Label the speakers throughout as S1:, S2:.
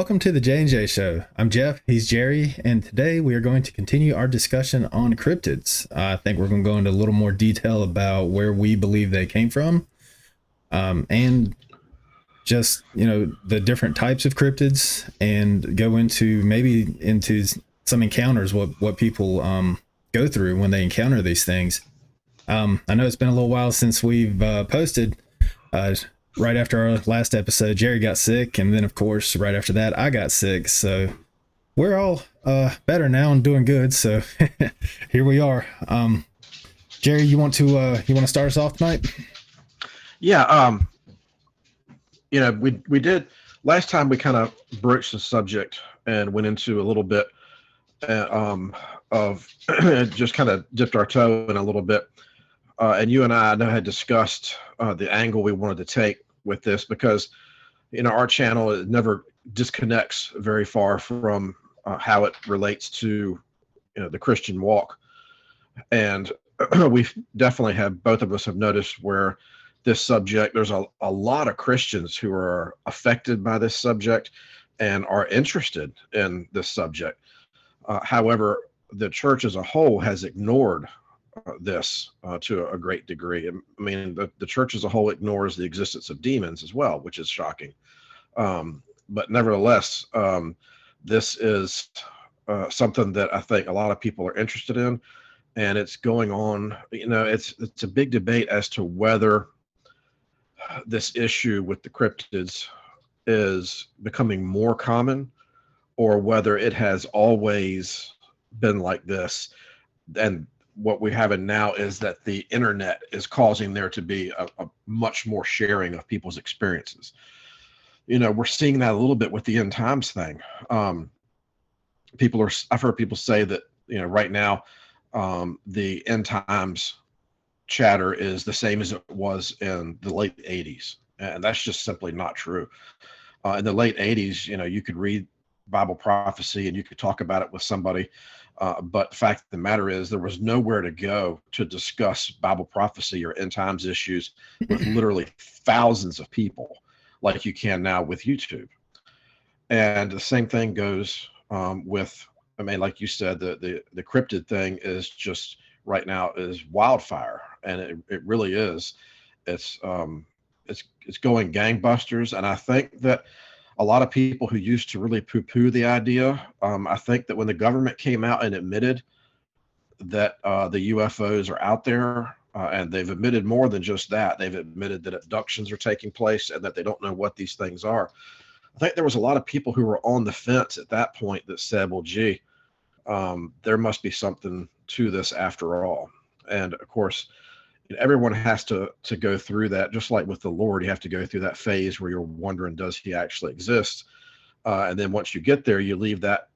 S1: welcome to the J&J Show. I'm Jeff, he's Jerry, and today we are going to continue our discussion on cryptids. I think we're going to go into a little more detail about where we believe they came from, and just, the different types of cryptids, and go into some encounters, what people go through when they encounter these things. I know it's been a little while since we've posted. Right after our last episode, Jerry got sick, and then of course right after that I got sick, so we're all better now and doing good, so here we are. Jerry, you want to start us off tonight?
S2: Yeah. We did last time. We kind of broached the subject and went into a little bit of just kind of dipped our toe in a little bit, and you and I know had discussed the angle we wanted to take with this, because our channel, it never disconnects very far from how it relates to the Christian walk. And we definitely have, both of us have noticed where this subject, there's a lot of Christians who are affected by this subject and are interested in this subject. However, the church as a whole has ignored this to a great degree. I mean, the church as a whole ignores the existence of demons as well, which is shocking. But nevertheless, this is something that I think a lot of people are interested in, and it's going on. It's a big debate as to whether this issue with the cryptids is becoming more common, or whether it has always been like this. And what we have now is that the internet is causing there to be a much more sharing of people's experiences. We're seeing that a little bit with the end times thing. I've heard people say that, right now, the end times chatter is the same as it was in the late 80s. And that's just simply not true. In the late 80s, you could read Bible prophecy and you could talk about it with somebody. But the fact of the matter is, there was nowhere to go to discuss Bible prophecy or end times issues with literally thousands of people like you can now with YouTube. And the same thing goes with, like you said, the cryptid thing is just right now is wildfire, and it really is. It's going gangbusters, and I think that a lot of people who used to really poo-poo the idea, I think that when the government came out and admitted that the UFOs are out there, and they've admitted more than just that, they've admitted that abductions are taking place and that they don't know what these things are. I think there was a lot of people who were on the fence at that point that said, well, gee, there must be something to this after all. And of course, everyone has to go through that. Just like with the Lord, you have to go through that phase where you're wondering, does he actually exist? And then once you get there, you leave that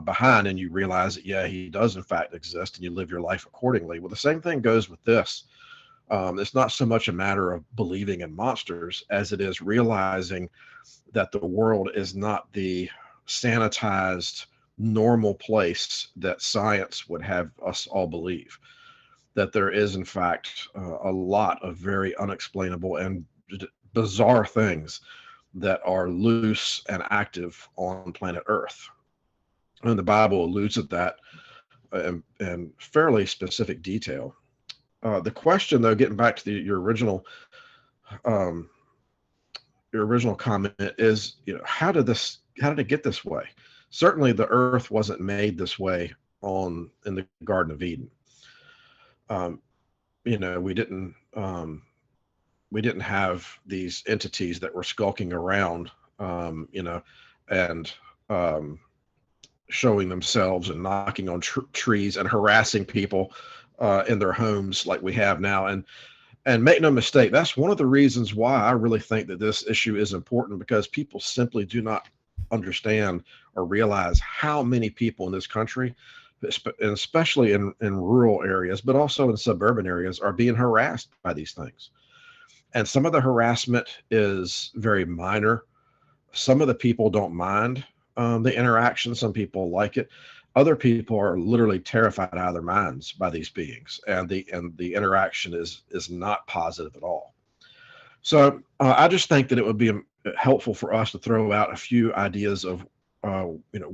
S2: behind and you realize that, yeah, he does in fact exist, and you live your life accordingly. Well, the same thing goes with this. It's not so much a matter of believing in monsters as it is realizing that the world is not the sanitized, normal place that science would have us all believe. That there is, in fact, a lot of very unexplainable and bizarre things that are loose and active on planet Earth. And the Bible alludes to that in fairly specific detail. The question, though, getting back to your original comment is, how did it get this way? Certainly, the Earth wasn't made this way in the Garden of Eden. We didn't have these entities that were skulking around, and showing themselves and knocking on trees and harassing people in their homes like we have now. And make no mistake, that's one of the reasons why I really think that this issue is important, because people simply do not understand or realize how many people in this country, and especially in rural areas, but also in suburban areas, are being harassed by these things. And some of the harassment is very minor. Some of the people don't mind the interaction. Some people like it. Other people are literally terrified out of their minds by these beings, and the interaction is not positive at all. So I just think that it would be helpful for us to throw out a few ideas of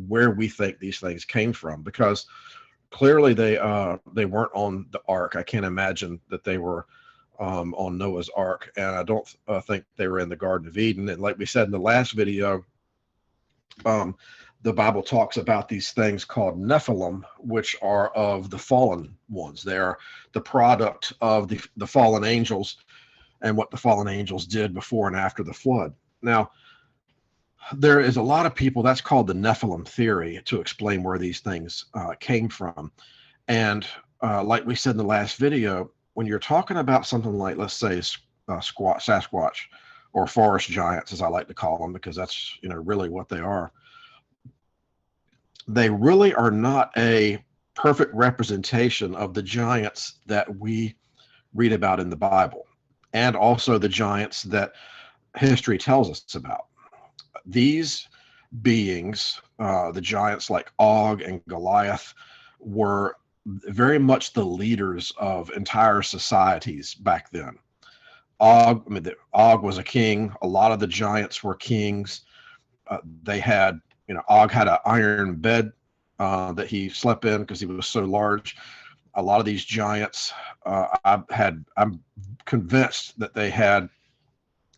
S2: where we think these things came from, because clearly they weren't on the ark. I can't imagine that they were on Noah's Ark, and I don't think they were in the Garden of Eden. And like we said in the last video, the Bible talks about these things called Nephilim, which are of the fallen ones. They are the product of the fallen angels and what the fallen angels did before and after the flood. Now, there is a lot of people, that's called the Nephilim theory, to explain where these things came from. And like we said in the last video, when you're talking about something like, let's say, Sasquatch, or forest giants, as I like to call them, because that's really what they are. They really are not a perfect representation of the giants that we read about in the Bible, and also the giants that history tells us about. These beings, the giants like Og and Goliath, were very much the leaders of entire societies back then. Og was a king. A lot of the giants were kings. They had, Og had an iron bed that he slept in because he was so large. A lot of these giants, I'm convinced that they had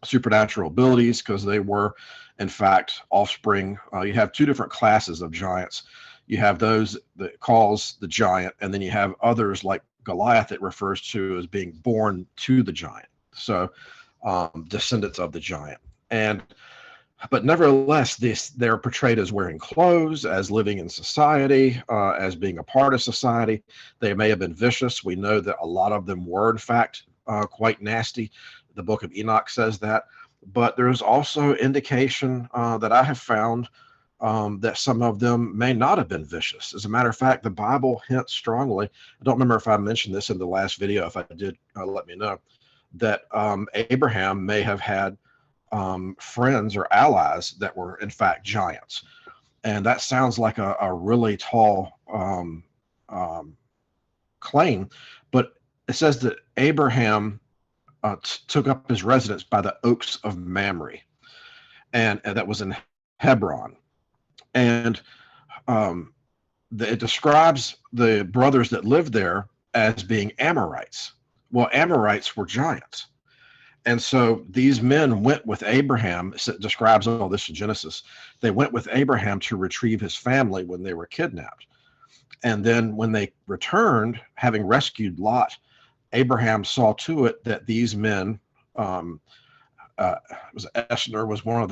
S2: supernatural abilities, because they were, in fact, offspring. You have two different classes of giants. You have those that calls the giant, and then you have others like Goliath that refers to as being born to the giant. So descendants of the giant. But nevertheless, they're portrayed as wearing clothes, as living in society, as being a part of society. They may have been vicious. We know that a lot of them were, in fact, quite nasty. The book of Enoch says that. But there's also indication that I have found that some of them may not have been vicious. As a matter of fact, the Bible hints strongly. I don't remember if I mentioned this in the last video. If I did, let me know. That Abraham may have had friends or allies that were, in fact, giants. And that sounds like a really tall claim. But it says that Abraham took up his residence by the oaks of Mamre, and that was in Hebron. And it describes the brothers that lived there as being Amorites. Well, Amorites were giants. And so these men went with Abraham. It describes all this in Genesis. They went with Abraham to retrieve his family when they were kidnapped. And then when they returned, having rescued Lot, Abraham saw to it that these men, was Esner was one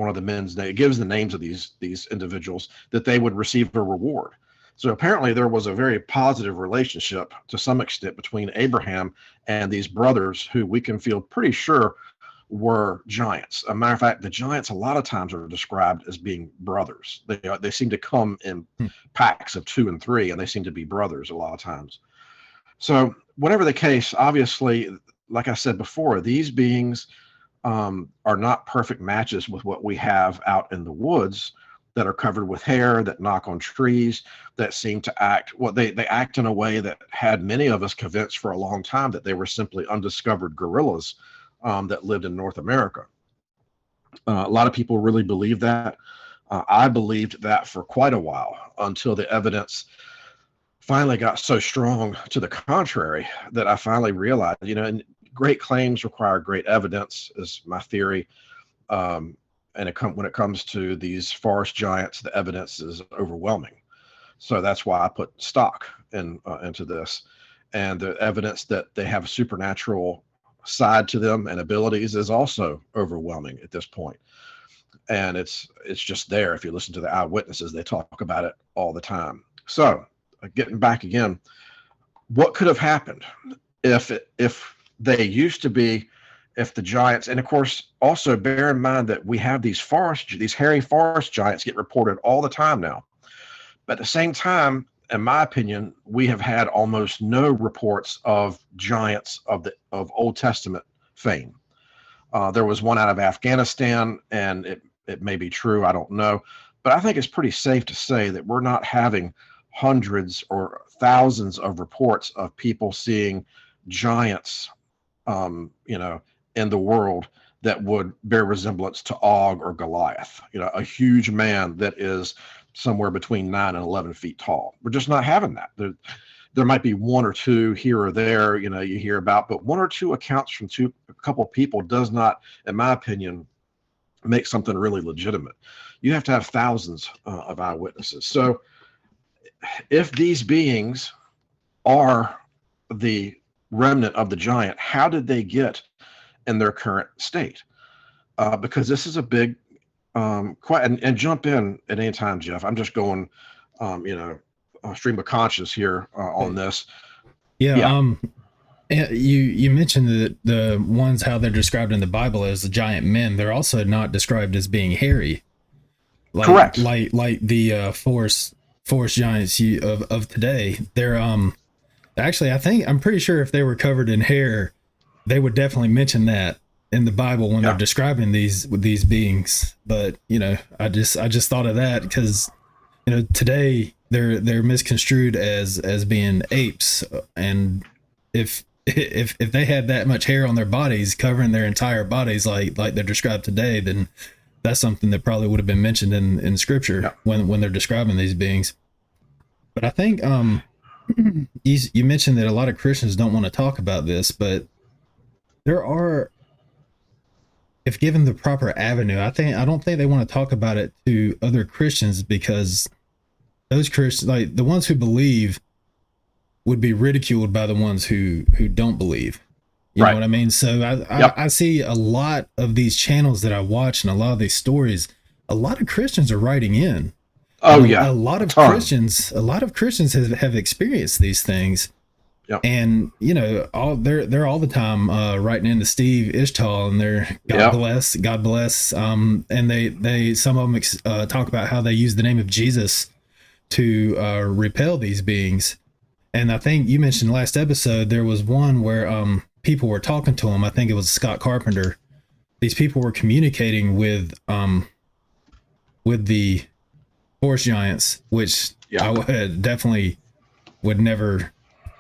S2: of the men's name. It gives the names of these individuals, that they would receive a reward. So apparently there was a very positive relationship to some extent between Abraham and these brothers, who we can feel pretty sure were giants. As a matter of fact, the giants a lot of times are described as being brothers. They seem to come in packs of 2 and 3, and they seem to be brothers a lot of times. So whatever the case, obviously, like I said before, these beings are not perfect matches with what we have out in the woods, that are covered with hair, that knock on trees, that seem to act, they act in a way that had many of us convinced for a long time that they were simply undiscovered gorillas that lived in North America. A lot of people really believe that. I believed that for quite a while, until the evidence finally got so strong to the contrary that I finally realized, and great claims require great evidence, is my theory. And when it comes to these forest giants, the evidence is overwhelming. So that's why I put stock into this. And the evidence that they have a supernatural side to them and abilities is also overwhelming at this point. And it's just there. If you listen to the eyewitnesses, they talk about it all the time. So getting back again, what could have happened if they used to be, if the giants, and of course, also bear in mind that we have these hairy forest giants get reported all the time now. But at the same time, in my opinion, we have had almost no reports of giants of Old Testament fame. There was one out of Afghanistan, and it may be true, I don't know. But I think it's pretty safe to say that we're not having hundreds or thousands of reports of people seeing giants, in the world that would bear resemblance to Og or Goliath, a huge man that is somewhere between 9 and 11 feet tall. We're just not having that. There might be one or two here or there, you hear about, but one or two accounts from a couple people does not, in my opinion, make something really legitimate. You have to have thousands of eyewitnesses. So if these beings are the remnant of the giant, how did they get in their current state? Because this is a big, and jump in at any time, Jeff. I'm just going, stream of conscious here on this.
S1: Yeah. You mentioned that the ones how they're described in the Bible as the giant men, they're also not described as being hairy.
S2: Correct.
S1: Like the forest giants of today. They're actually, I'm pretty sure if they were covered in hair, they would definitely mention that in the Bible when they're describing these beings. But I just thought of that because today they're misconstrued as being apes, and if they had that much hair on their bodies covering their entire bodies like they're described today, then that's something that probably would have been mentioned in scripture when they're describing these beings. But I think you mentioned that a lot of Christians don't want to talk about this, but there are, if given the proper avenue, I don't think they want to talk about it to other Christians, because those Christians, like the ones who believe, would be ridiculed by the ones who don't believe. You know what I mean? So I see a lot of these channels that I watch and a lot of these stories, a lot of Christians are writing in. A lot of Christians have experienced these things. Yep. And they're all the time writing into Steve Ishtal, and they're God bless. And they some of them talk about how they use the name of Jesus to repel these beings. And I think you mentioned last episode there was one where people were talking to him. I think it was Scott Carpenter. These people were communicating with the forest giants, which I would definitely would never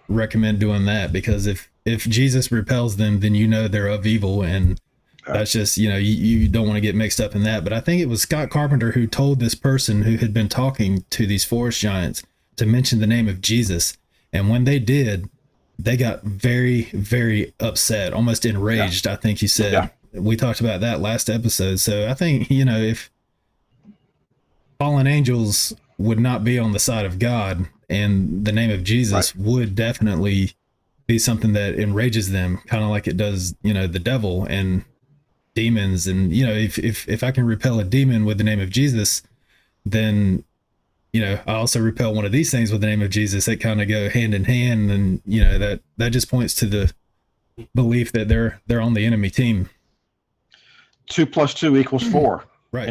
S1: recommend doing that, because if Jesus repels them, then they're of evil, and that's just you don't want to get mixed up in that. But I think it was Scott Carpenter who told this person who had been talking to these forest giants to mention the name of Jesus, and when they did, they got very, very upset, almost enraged. I think he said. We talked about that last episode. So I think if fallen angels would not be on the side of God, and the name of Jesus would definitely be something that enrages them, kind of like it does, the devil and demons. And, if I can repel a demon with the name of Jesus, then, I also repel one of these things with the name of Jesus. They kind of go hand in hand. And, that just points to the belief that they're on the enemy team.
S2: 2 + 2 = 4. Right.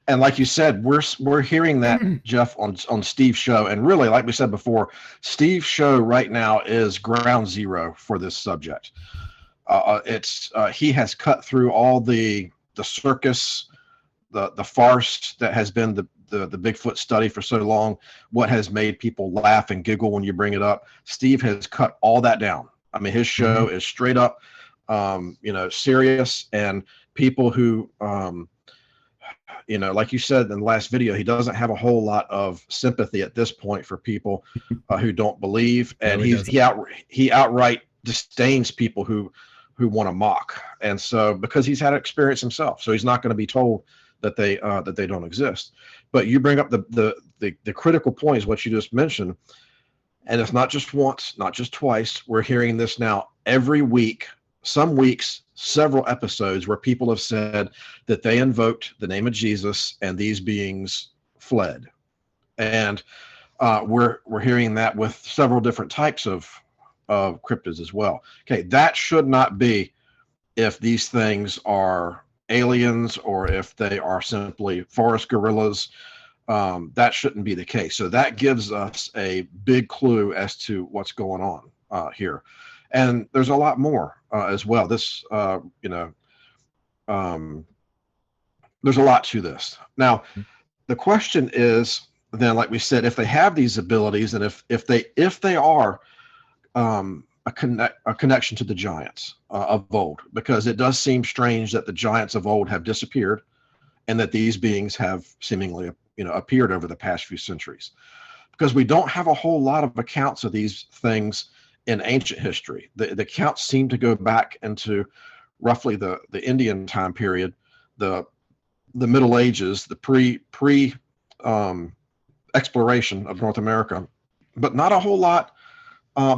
S2: And like you said, we're hearing that, Jeff, on Steve's show. And really, like we said before, Steve's show right now is ground zero for this subject. He has cut through all the circus, the farce that has been the Bigfoot study for so long, what has made people laugh and giggle when you bring it up. Steve has cut all that down. I mean, his show is straight up, serious, and people who, like you said in the last video, he doesn't have a whole lot of sympathy at this point for people who don't believe, and he outright disdains people who want to mock. And so, because he's had experience himself, so he's not going to be told that they don't exist. But you bring up the critical point is what you just mentioned, and it's not just once, not just twice. We're hearing this now every week. Some weeks, several episodes where people have said that they invoked the name of Jesus and these beings fled. And we're hearing that with several different types of cryptids as well. Okay, that should not be if these things are aliens or if they are simply forest gorillas. That shouldn't be the case. So that gives us a big clue as to what's going on here. And there's a lot more as well. This, there's a lot to this. Now, the question is then, like we said, if they have these abilities, and if they are a connection to the giants of old, because it does seem strange that the giants of old have disappeared and that these beings have seemingly appeared over the past few centuries, because we don't have a whole lot of accounts of these things in ancient history. The accounts seem to go back into roughly the Indian time period, the Middle Ages, the pre exploration of North America, but not a whole lot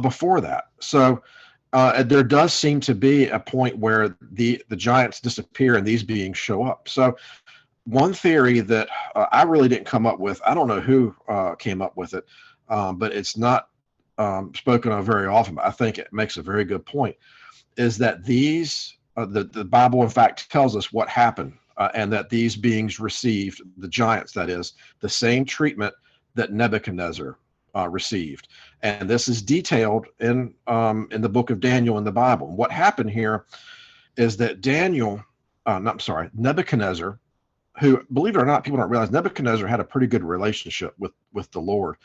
S2: before that. So there does seem to be a point where the giants disappear and these beings show up. So one theory that I really didn't come up with, I don't know who came up with it, but it's not spoken of very often, but I think it makes a very good point, is that these, the Bible in fact tells us what happened, and that these beings received, the giants that is, the same treatment that Nebuchadnezzar received. And this is detailed in the book of Daniel in the Bible. And what happened here is that Nebuchadnezzar, who, believe it or not, people don't realize Nebuchadnezzar had a pretty good relationship with the Lord.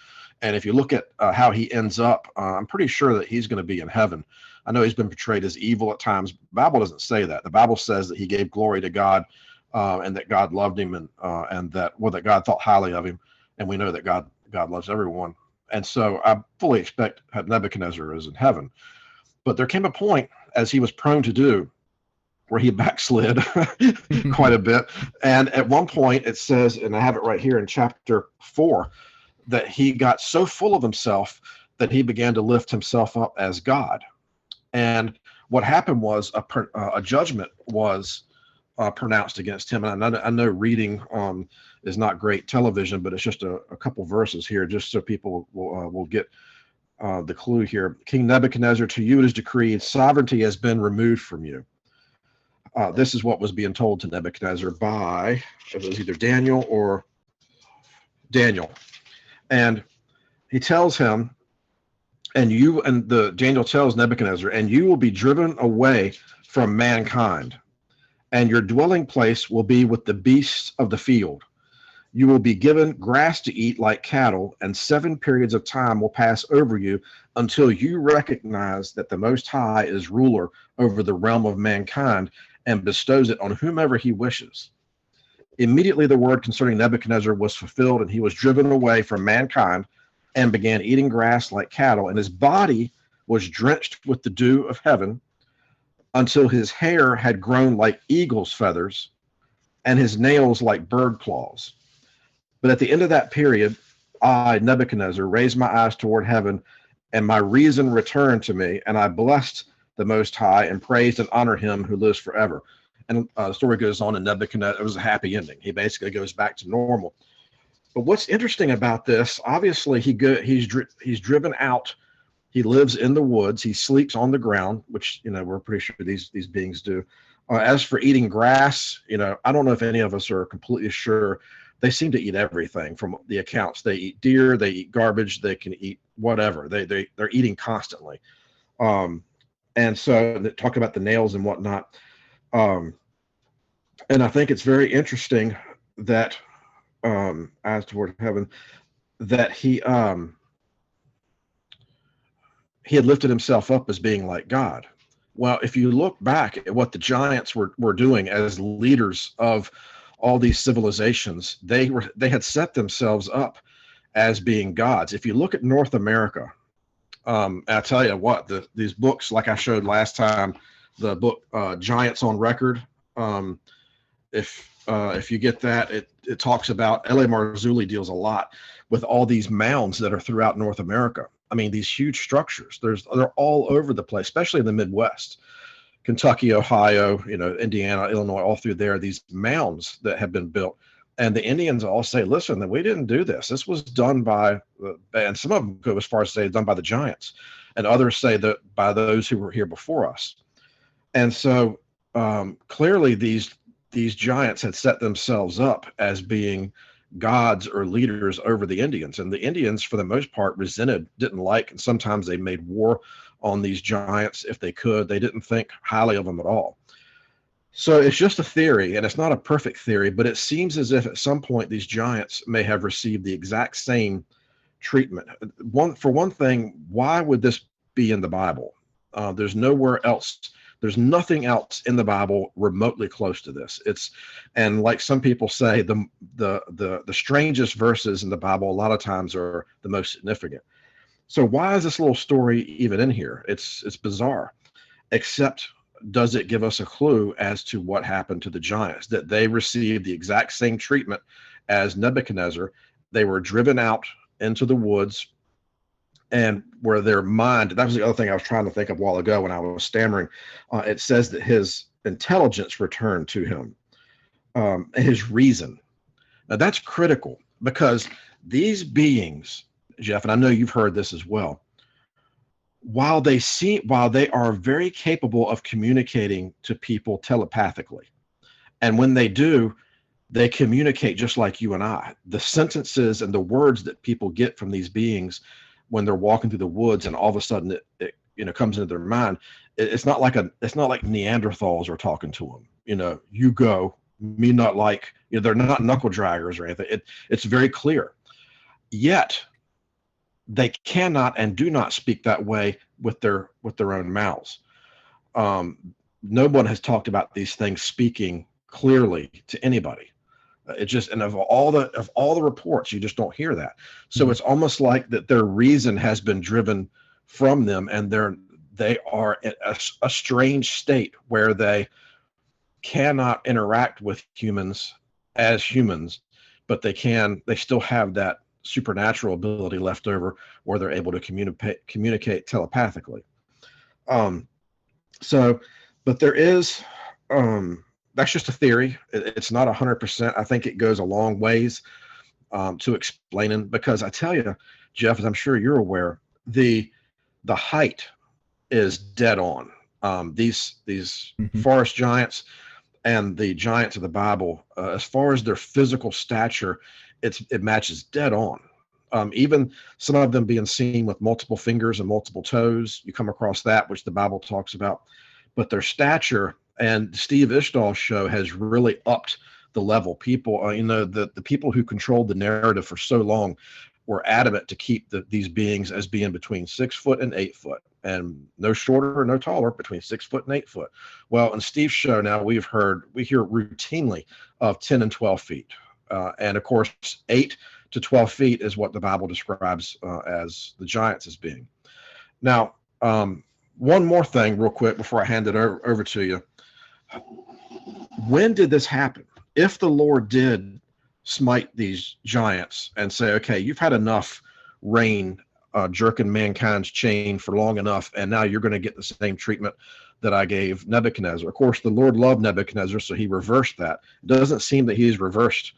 S2: And if you look at how he ends up, I'm pretty sure that he's going to be in heaven. I know he's been portrayed as evil at times. The Bible doesn't say that. The Bible says that he gave glory to God, and that God loved him, and that God thought highly of him. And we know that God loves everyone. And so I fully expect Nebuchadnezzar is in heaven. But there came a point, as he was prone to do, where he backslid quite a bit. And at one point it says, and I have it right here in chapter 4, that he got so full of himself that he began to lift himself up as God. And what happened was a judgment was pronounced against him. And I know reading is not great television, but it's just a couple verses here, just so people will get the clue here. King Nebuchadnezzar, to you it is decreed, sovereignty has been removed from you. This is what was being told to Nebuchadnezzar by, it was either Daniel or Daniel. And he tells him, Daniel tells Nebuchadnezzar, and you will be driven away from mankind, and your dwelling place will be with the beasts of the field. You will be given grass to eat like cattle, and 7 periods of time will pass over you until you recognize that the Most High is ruler over the realm of mankind and bestows it on whomever he wishes. Immediately the word concerning Nebuchadnezzar was fulfilled, and he was driven away from mankind and began eating grass like cattle, and his body was drenched with the dew of heaven until his hair had grown like eagle's feathers and his nails like bird claws. But at the end of that period, I, Nebuchadnezzar, raised my eyes toward heaven, and my reason returned to me, and I blessed the Most High and praised and honored him who lives forever. And the story goes on, and Nebuchadnezzar, it was a happy ending. He basically goes back to normal. But what's interesting about this, obviously he's driven out. He lives in the woods. He sleeps on the ground, which, we're pretty sure these beings do. As for eating grass, I don't know if any of us are completely sure. They seem to eat everything from the accounts. They eat deer, they eat garbage, they can eat whatever. They're eating constantly. And so they talk about the nails and whatnot. And I think it's very interesting that eyes toward heaven, that he had lifted himself up as being like God. Well, if you look back at what the giants were doing as leaders of all these civilizations, they had set themselves up as being gods. If you look at North America, I tell you what, these books, like I showed last time, the book Giants on Record, if you get that, it talks about, L.A. Marzulli deals a lot with all these mounds that are throughout North America. I mean, these huge structures, they're all over the place, especially in the Midwest, Kentucky, Ohio, Indiana, Illinois, all through there, these mounds that have been built. And the Indians all say, listen, that we didn't do this. This was done by, and some of them go as far as to say done by the giants, and others say that by those who were here before us. And so clearly these giants had set themselves up as being gods or leaders over the Indians. And the Indians, for the most part, didn't like, and sometimes they made war on these giants if they could. They didn't think highly of them at all. So it's just a theory, and it's not a perfect theory, but it seems as if at some point these giants may have received the exact same treatment. For one thing, why would this be in the Bible? There's nowhere else. There's nothing else in the Bible remotely close to this. And like some people say, the strangest verses in the Bible a lot of times are the most significant. So why is this little story even in here? It's bizarre. Except, does it give us a clue as to what happened to the giants? That they received the exact same treatment as Nebuchadnezzar. They were driven out into the woods, and where their mind, that was the other thing I was trying to think of a while ago when I was stammering. It says that his intelligence returned to him, his reason. Now that's critical, because these beings, Jeff, and I know you've heard this as well, while they are very capable of communicating to people telepathically, and when they do, they communicate just like you and I. The sentences and the words that people get from these beings when they're walking through the woods, and all of a sudden it comes into their mind. It's not like Neanderthals are talking to them. You go, me not like. They're not knuckle draggers or anything. It's very clear. Yet they cannot and do not speak that way with their own mouths. No one has talked about these things speaking clearly to anybody. It just, and of all the reports, you just don't hear that. So it's almost like that their reason has been driven from them, and they are in a strange state where they cannot interact with humans as humans, but they still have that supernatural ability left over where they're able to communicate telepathically. But there is, that's just a theory. It's not 100%. I think it goes a long ways to explaining, because I tell you, Jeff, as I'm sure you're aware, the height is dead on. These forest giants and the giants of the Bible, as far as their physical stature, it matches dead on. Even some of them being seen with multiple fingers and multiple toes. You come across that, which the Bible talks about. But their stature, and Steve Ishdahl's show has really upped the level. People, the people who controlled the narrative for so long were adamant to keep these beings as being between 6 foot and 8 foot, and no shorter or no taller, between 6 foot and 8 foot. Well, in Steve's show now, we hear routinely of 10 and 12 feet. And of course, 8 to 12 feet is what the Bible describes as the giants as being. Now, one more thing real quick before I hand it over to you. When did this happen? If the Lord did smite these giants and say, okay, you've had enough reign jerking mankind's chain for long enough, and now you're going to get the same treatment that I gave Nebuchadnezzar. Of course, the Lord loved Nebuchadnezzar, so he reversed that. It doesn't seem that he's reversed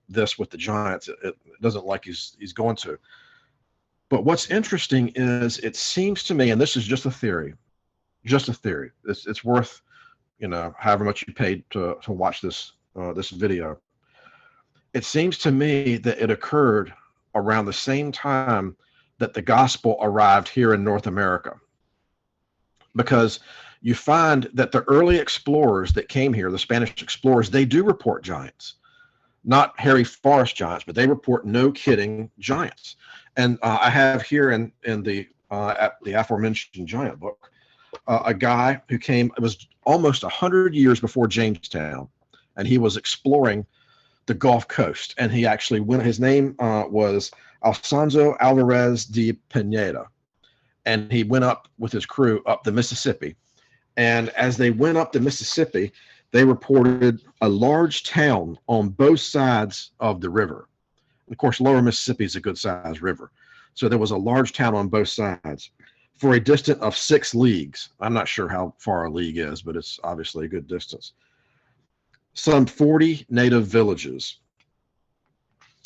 S2: this with the giants. It doesn't like he's going to. But what's interesting is, it seems to me, and this is just a theory, it's worth, however much you paid to watch this video. It seems to me that it occurred around the same time that the gospel arrived here in North America, because you find that the early explorers that came here, the Spanish explorers, they do report giants. Not hairy forest giants, but they report, no kidding, giants. And I have here in the aforementioned giant book, a guy who came, it was almost 100 years before Jamestown, and he was exploring the Gulf Coast. And he actually went, his name was Alfonso Alvarez de Pineda. And he went up with his crew up the Mississippi. And as they went up the Mississippi, they reported a large town on both sides of the river. Of course, lower Mississippi is a good sized river. So there was a large town on both sides for a distance of 6 leagues. I'm not sure how far a league is, but it's obviously a good distance. Some 40 native villages.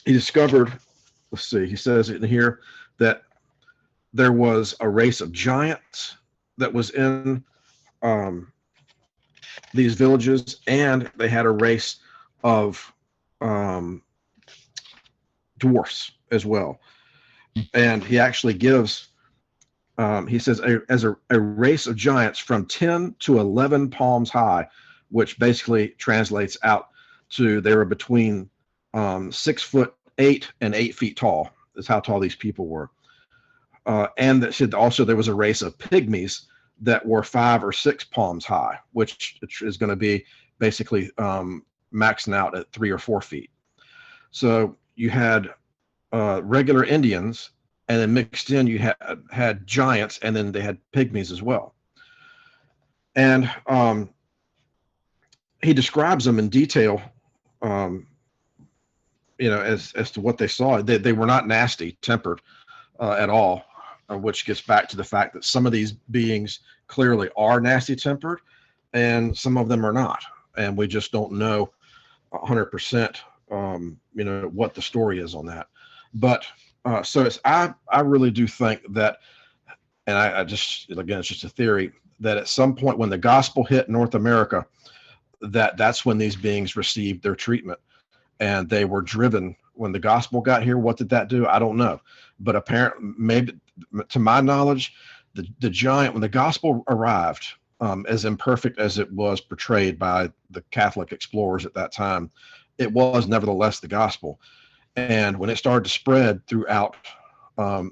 S2: He discovered, let's see, he says in here that there was a race of giants that was in these villages, and they had a race of dwarfs as well. And he actually gives, he says, as a race of giants from 10 to 11 palms high, which basically translates out to they were between 6'8" and 8 feet tall. Is how tall these people were. and that said also there was a race of pygmies that were 5 or 6 palms high, which is going to be basically maxing out at 3 or 4 feet. So you had regular Indians, and then mixed in you had giants, and then they had pygmies as well. And he describes them in detail, as to what they saw. They were not nasty tempered at all, which gets back to the fact that some of these beings clearly are nasty tempered, and some of them are not, and we just don't know 100%, what the story is on that. But so I really do think that, and I just, again, it's just a theory, that at some point when the gospel hit North America, that's when these beings received their treatment, and they were driven. When the gospel got here, what did that do? I don't know, but apparently, maybe to my knowledge, the giant, when the gospel arrived, as imperfect as it was portrayed by the Catholic explorers at that time, it was nevertheless the gospel. And when it started to spread throughout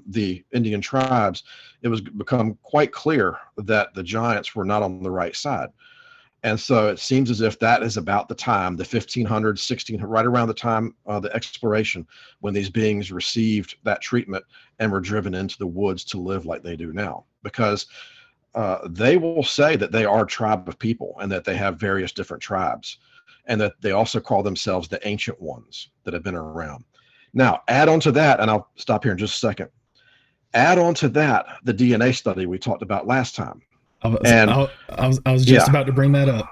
S2: the Indian tribes, it was become quite clear that the giants were not on the right side. And so it seems as if that is about the time, the 1500s, 1600, right around the time of the exploration, when these beings received that treatment and were driven into the woods to live like they do now. Because they will say that they are a tribe of people, and that they have various different tribes, and that they also call themselves the ancient ones that have been around. Now, add on to that, and I'll stop here in just a second. Add on to that the DNA study we talked about last time.
S1: I was just about to bring that up.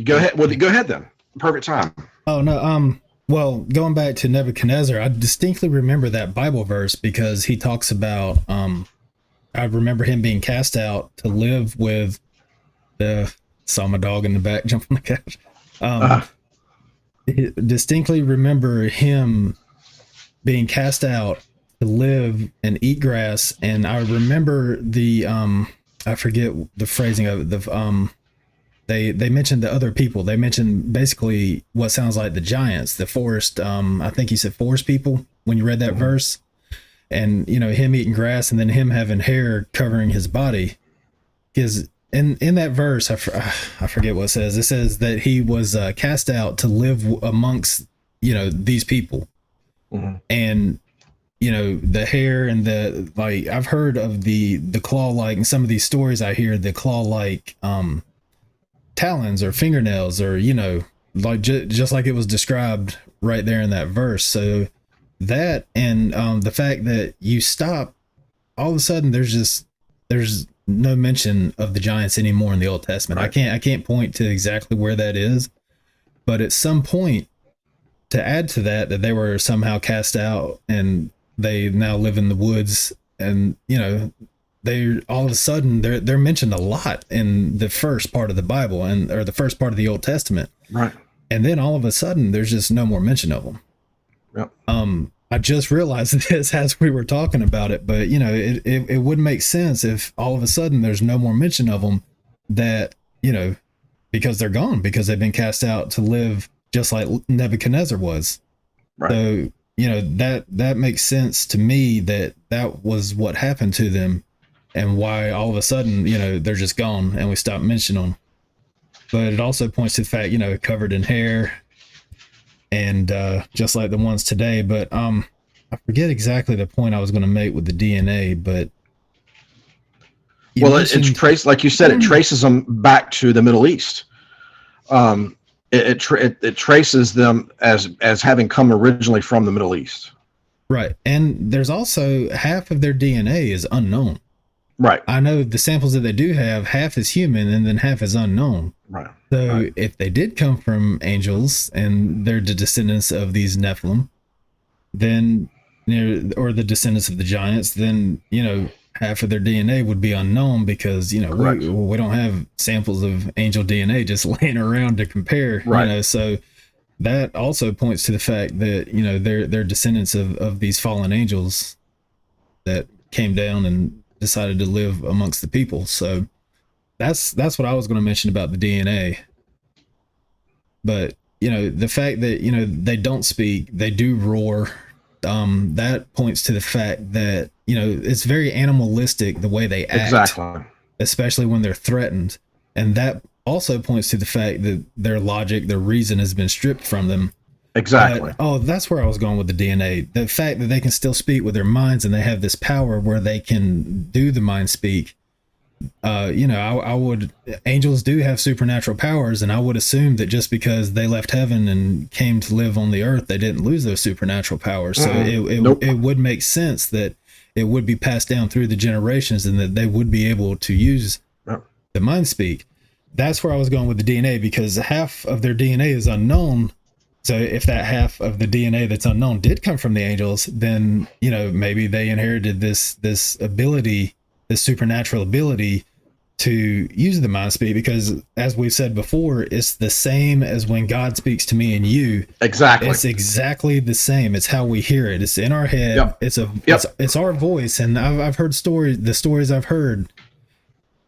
S2: Go ahead. Well, go ahead then. Perfect time.
S1: Oh no. Well, going back to Nebuchadnezzar, I distinctly remember that Bible verse because he talks about. I remember him being cast out to live with saw my dog in the back jump on the couch. Distinctly remember him being cast out to live and eat grass, and I remember the I forget the phrasing of it. They mentioned the other people. They mentioned basically what sounds like the giants, the forest. I think he said forest people when you read that verse, and him eating grass and then him having hair covering his body. Because in that verse, I forget what it says. It says that he was cast out to live amongst these people, and the hair and the, like, I've heard of the claw-like, and some of these stories I hear, the claw-like talons or fingernails, or like just like it was described right there in that verse. So that, and the fact that you stop, all of a sudden there's no mention of the giants anymore in the Old Testament. Right. I can't point to exactly where that is, but at some point, to add to that they were somehow cast out and they now live in the woods, and they all of a sudden they're mentioned a lot in the first part of the Bible, or the first part of the Old Testament,
S2: right? And
S1: then all of a sudden there's just no more mention of them.
S2: Yep.
S1: I just realized this as we were talking about it, but it would make sense if all of a sudden there's no more mention of them, that because they're gone, because they've been cast out to live just like Nebuchadnezzar was. Right. So that makes sense to me, that was what happened to them, and why all of a sudden they're just gone and we stopped mentioning them. But it also points to the fact covered in hair, and just like the ones today. But I forget exactly the point I was going to make with the DNA, but
S2: it's traced, like you said, it traces them back to the Middle East. It traces them as having come originally from the Middle East.
S1: Right. And there's also half of their DNA is unknown.
S2: Right.
S1: I know the samples that they do have, half is human and then half is unknown.
S2: Right.
S1: So if they did come from angels and they're the descendants of these Nephilim, then, or the descendants of the giants, then, half of their DNA would be unknown, because we don't have samples of angel DNA just laying around to compare.
S2: Right.
S1: So that also points to the fact that they're descendants of these fallen angels that came down and decided to live amongst the people. So that's what I was going to mention about the DNA. But the fact that they don't speak, they do roar, that points to the fact that, you know, it's very animalistic the way they act,
S2: Exactly.
S1: especially when they're threatened. And that also points to the fact that their logic, their reason has been stripped from them.
S2: Exactly.
S1: But that's where I was going with the DNA. The fact that they can still speak with their minds and they have this power where they can do the mind speak. You know, I would, angels do have supernatural powers, and I would assume that just because they left heaven and came to live on the earth, they didn't lose those supernatural powers. So
S2: Nope.
S1: it would make sense that it would be passed down through the generations and that they would be able to use
S2: Yep.
S1: the mind speak. That's where I was going with the DNA, because half of their DNA is unknown. So if that half of the DNA that's unknown did come from the angels, then, you know, maybe they inherited this ability, this supernatural ability to use the mind speak, because as we've said before, it's the same as when God speaks to me and you.
S2: Exactly.
S1: It's exactly the same. It's how we hear it. It's in our head.
S2: Yep.
S1: It's our voice. And I've heard the stories I've heard,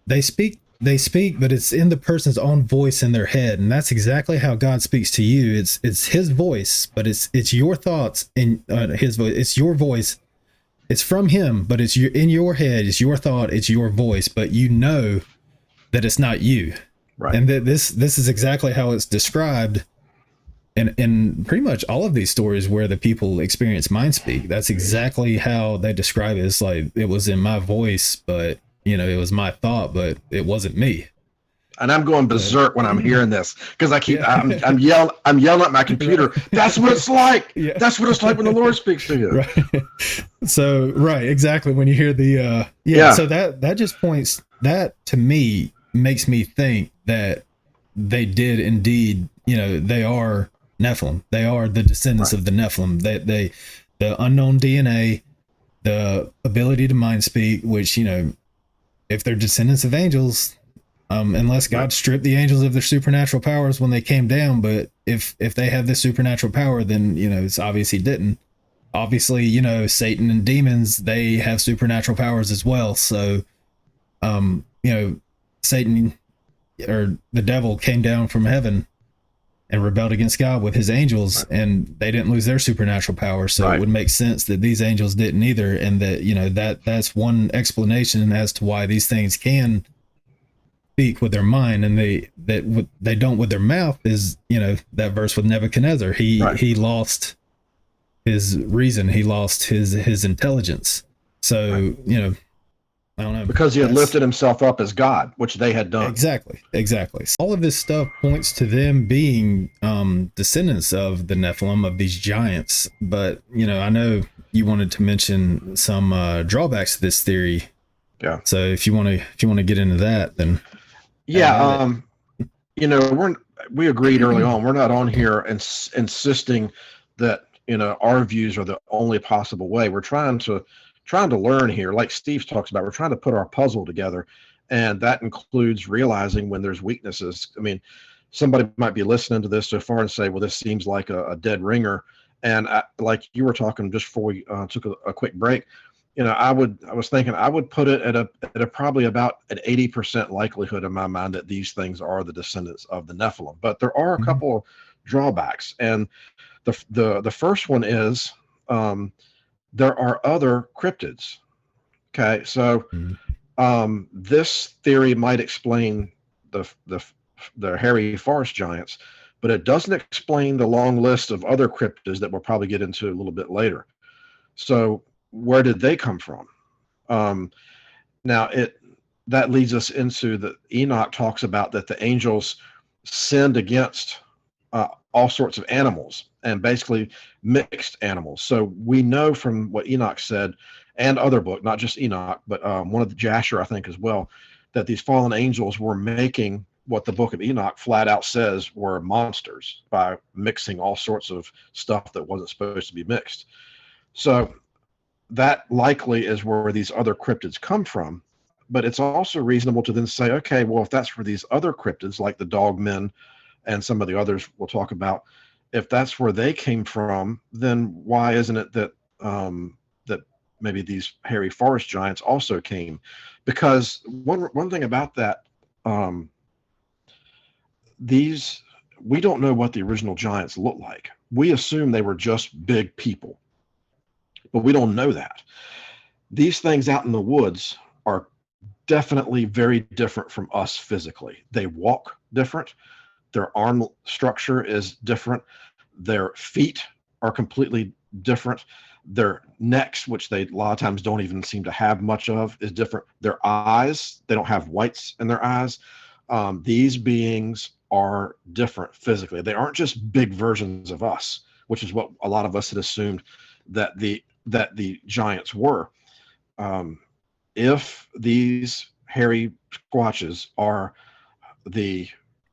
S1: they speak, but it's in the person's own voice in their head. And that's exactly how God speaks to you. It's his voice, but it's your thoughts in his voice. It's your voice. It's from him, but it's in your head. It's your thought. It's your voice, but you know that it's not you.
S2: Right.
S1: And that this is exactly how it's described in pretty much all of these stories where the people experience mind speak. That's exactly how they describe it. It's like, it was in my voice, but, you know, it was my thought, but it wasn't me.
S2: And I'm going berserk when I'm hearing this, because I'm yelling at my computer. That's what it's like.
S1: Yeah.
S2: That's what it's like when the Lord speaks to you.
S1: Right. So, right, exactly. When you hear the so that just points, that to me makes me think that they did indeed, you know, they are Nephilim. They are the descendants of the Nephilim. They the unknown DNA, the ability to mind speak, which, you know, if they're descendants of angels, unless God stripped the angels of their supernatural powers when they came down. But if they have this supernatural power, then, you know, it's obvious he didn't. Obviously, you know, Satan and demons, they have supernatural powers as well. So, you know, Satan or the devil came down from heaven and rebelled against God with his angels, and they didn't lose their supernatural power. So it would make sense that these angels didn't either. And that, you know, that's one explanation as to why these things can speak with their mind, and what they don't with their mouth is, you know, that verse with Nebuchadnezzar. He lost his reason, he lost his intelligence. So, you know, I don't know,
S2: because he had lifted himself up as God, which they had done.
S1: Exactly. So all of this stuff points to them being descendants of the Nephilim, of these giants. But, you know, I know you wanted to mention some drawbacks to this theory.
S2: Yeah.
S1: So if you want to get into that, then
S2: yeah. You know, we agreed early on, we're not on here insisting that, you know, our views are the only possible way. We're trying to learn here, like Steve talks about. We're trying to put our puzzle together, and that includes realizing when there's weaknesses. I mean, somebody might be listening to this so far and say, well, this seems like a dead ringer. And like you were talking just before we took a quick break, you know, I was thinking I would put it at a probably about an 80% likelihood in my mind that these things are the descendants of the Nephilim. But there are a couple of drawbacks, and the first one is there are other cryptids. Okay, so this theory might explain the hairy forest giants, but it doesn't explain the long list of other cryptids that we'll probably get into a little bit later. So where did they come from? Now that leads us into the Enoch talks about that the angels sinned against all sorts of animals, and basically mixed animals. So we know from what Enoch said, and other book, not just Enoch, but one of the Jasher, I think, as well, that these fallen angels were making what the book of Enoch flat out says were monsters by mixing all sorts of stuff that wasn't supposed to be mixed. So that likely is where these other cryptids come from. But it's also reasonable to then say, okay, well, if that's where these other cryptids, like the Dogmen and some of the others we'll talk about, if that's where they came from, then why isn't it that that maybe these hairy forest giants also came? Because one thing about that, we don't know what the original giants looked like. We assume they were just big people. but we don't know that. These things out in the woods are definitely very different from us physically. They walk different. Their arm structure is different. Their feet are completely different. Their necks, which they a lot of times don't even seem to have much of, is different. Their eyes, they don't have whites in their eyes. These beings are different physically. They aren't just big versions of us, which is what a lot of us had assumed that the giants were. If these hairy squatches are the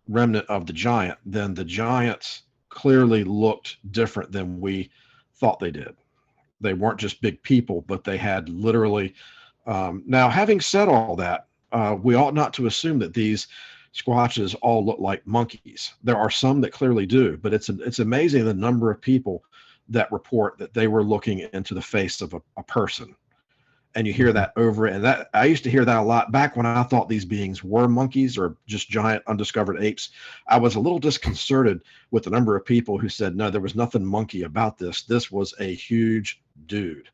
S2: remnant of the giant, then the giants clearly looked different than we thought they did. They weren't just big people, but they had literally. Now, having said all that, we ought not to assume that these squatches all look like monkeys. There are some that clearly do, but it's amazing the number of people that report that they were looking into the face of a person. And you hear that over, and that I used to hear that a lot back when I thought these beings were monkeys or just giant undiscovered apes. I was a little disconcerted with the number of people who said, no, there was nothing monkey about this. This was a huge dude.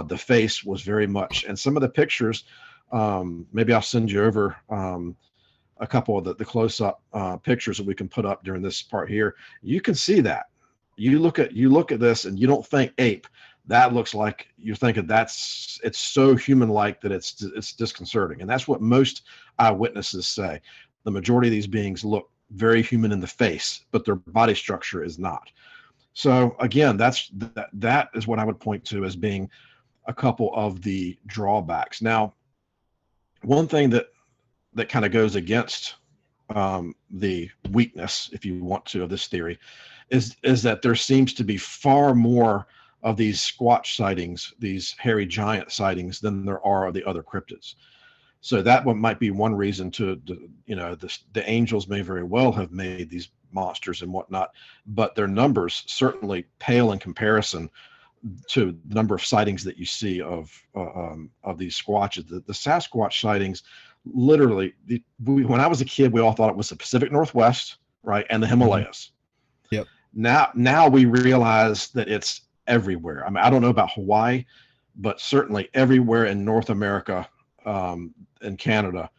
S2: The face was very much, and some of the pictures, maybe I'll send you over a couple of the close-up pictures that we can put up during this part here. You can see that. You look at this and you don't think ape. That looks like you're thinking it's so human-like that it's disconcerting. And that's what most eyewitnesses say. The majority of these beings look very human in the face, but their body structure is not. So again, that is what I would point to as being a couple of the drawbacks. Now, one thing that kind of goes against the weakness, if you want to, of this theory is that there seems to be far more of these Squatch sightings, these hairy giant sightings, than there are of the other cryptids. So that one might be one reason the angels may very well have made these monsters and whatnot, but their numbers certainly pale in comparison to the number of sightings that you see of these Squatches. The Sasquatch sightings, literally, when I was a kid, we all thought it was the Pacific Northwest, right, and the Himalayas.
S1: Yep.
S2: Now we realize that it's everywhere. I mean, I don't know about Hawaii, but certainly everywhere in North America and Canada,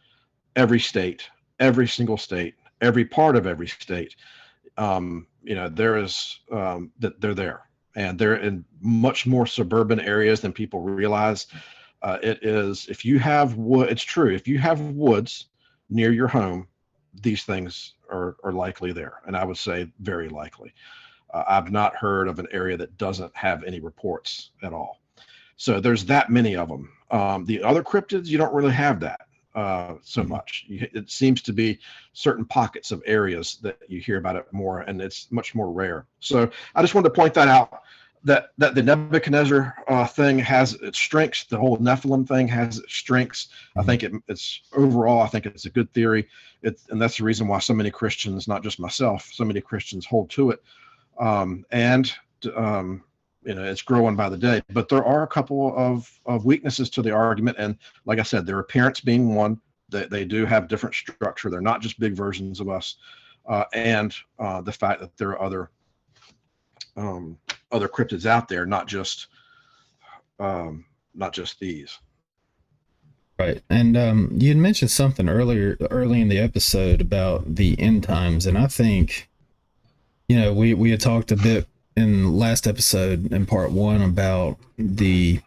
S2: every state, every single state, every part of every state, there is that they're there, and they're in much more suburban areas than people realize. It is, if you have wood, it's true. If you have woods near your home, these things are likely there, and I would say very likely. I've not heard of an area that doesn't have any reports at all. So there's that many of them. The other cryptids, you don't really have that so much. It seems to be certain pockets of areas that you hear about it more, and it's much more rare. So I just wanted to point that out, that the Nebuchadnezzar thing has its strengths. The whole Nephilim thing has its strengths. I think it's overall, I think it's a good theory. And that's the reason why so many Christians, not just myself, so many Christians hold to it. It's growing by the day, but there are a couple of weaknesses to the argument. And like I said, their appearance being one, they do have different structure. They're not just big versions of us. And the fact that there are other cryptids out there, not just these.
S1: Right. And you had mentioned something early in the episode about the end times. And I think, we had talked a bit in last episode in part 1 about the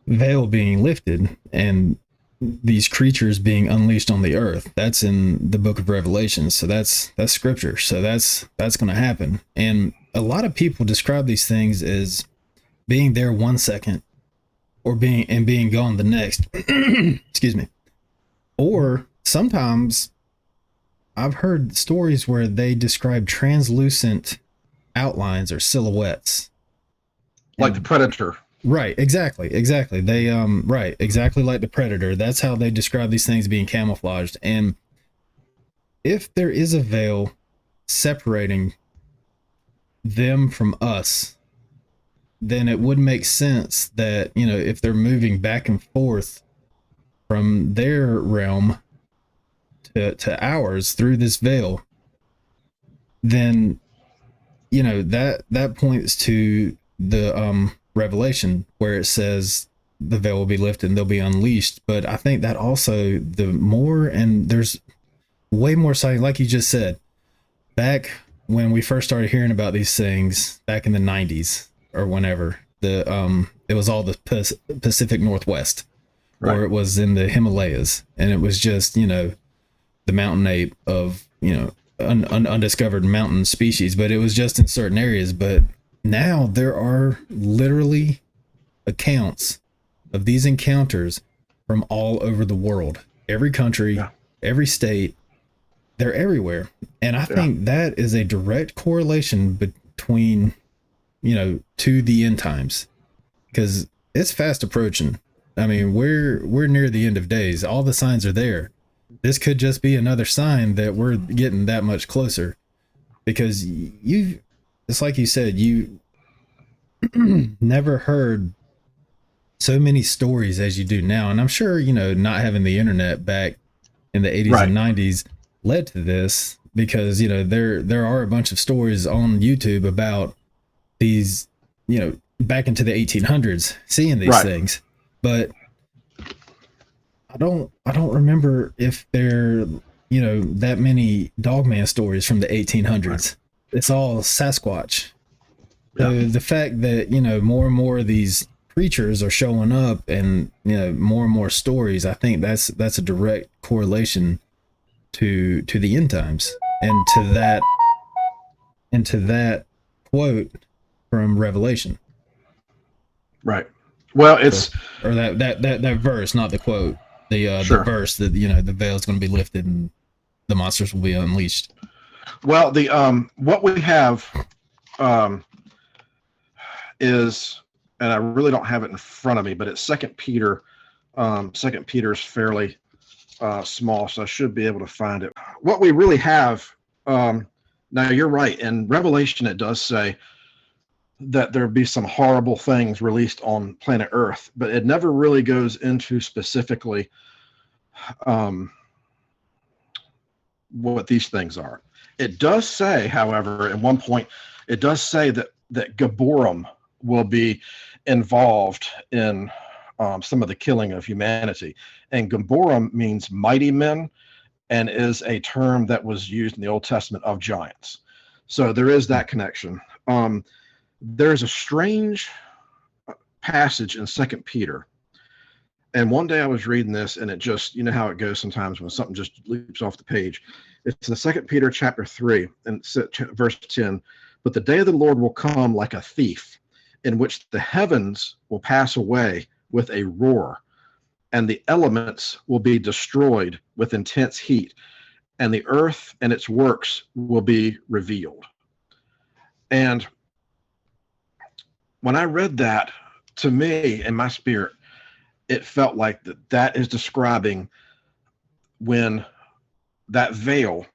S1: veil being lifted and these creatures being unleashed on the earth. That's in the book of Revelation. So that's scripture. So that's going to happen. And a lot of people describe these things as being there 1 second or being gone the next. Excuse me. Or sometimes I've heard stories where they describe translucent outlines or silhouettes,
S2: like the Predator.
S1: Right, exactly. They right, exactly like the Predator. That's how they describe these things being camouflaged. And if there is a veil separating them from us, then it would make sense that, if they're moving back and forth from their realm to ours through this veil, then that points to the Revelation, where it says the veil will be lifted and they'll be unleashed. But I think that also the more, and there's way more sightings, like you just said, back when we first started hearing about these things back in the 90s or whenever, it was all the Pacific Northwest,
S2: Right.
S1: or it was in the Himalayas, and it was just, the mountain ape of, undiscovered mountain species, but it was just in certain areas. But now there are literally accounts of these encounters from all over the world, every country,
S2: Yeah.
S1: every state, they're everywhere. And I think that is a direct correlation between, to the end times, because it's fast approaching. I mean, we're near the end of days. All the signs are there. This could just be another sign that we're getting that much closer, because it's like you said, you never heard so many stories as you do now. And I'm sure, not having the internet back in the 80s
S2: Right.
S1: and 90s led to this, because, there are a bunch of stories on YouTube about these, back into the 1800s, seeing these
S2: Right.
S1: things. But I don't remember if there, that many Dogman stories from the 1800s.
S2: Right.
S1: It's all Sasquatch. So
S2: Yeah.
S1: the fact that, more and more of these creatures are showing up, and, more and more stories, I think that's a direct correlation to the end times, and to that quote from Revelation.
S2: Right. Well, it's
S1: Or that verse, not the quote. The verse that, the veil is going to be lifted and the monsters will be unleashed.
S2: well, the what we have is, and I really don't have it in front of me, but it's Second Peter. Second Peter's fairly small, so I should be able to find it. What we really have, now you're right. In Revelation, it does say that there'll be some horrible things released on planet Earth, but it never really goes into specifically what these things are. It does say, however, at one point, it does say that Gaborim will be involved in some of the killing of humanity. And Gaborim means mighty men, and is a term that was used in the Old Testament of giants. So there is that connection. There's a strange passage in Second Peter. And one day I was reading this, and it just, how it goes sometimes when something just leaps off the page. It's in 2 Peter chapter 3 and verse 10. But the day of the Lord will come like a thief, in which the heavens will pass away with a roar, and the elements will be destroyed with intense heat, and the earth and its works will be revealed. And when I read that, to me, in my spirit, it felt like that is describing when that veil,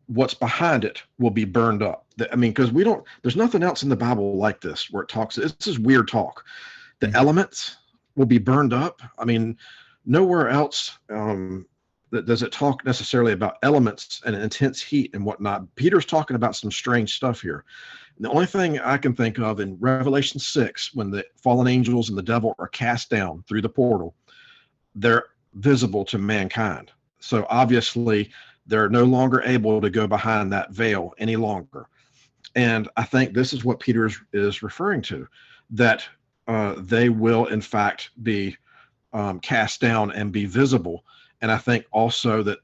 S2: what's behind it, will be burned up. I mean, because there's nothing else in the Bible like this where it talks, this is weird talk. The elements will be burned up. I mean, nowhere else does it talk necessarily about elements and intense heat and whatnot. Peter's talking about some strange stuff here. And the only thing I can think of in Revelation 6, when the fallen angels and the devil are cast down through the portal, they're visible to mankind. So obviously, they're no longer able to go behind that veil any longer. And I think this is what Peter is referring to, that they will, in fact, be cast down and be visible. And I think also that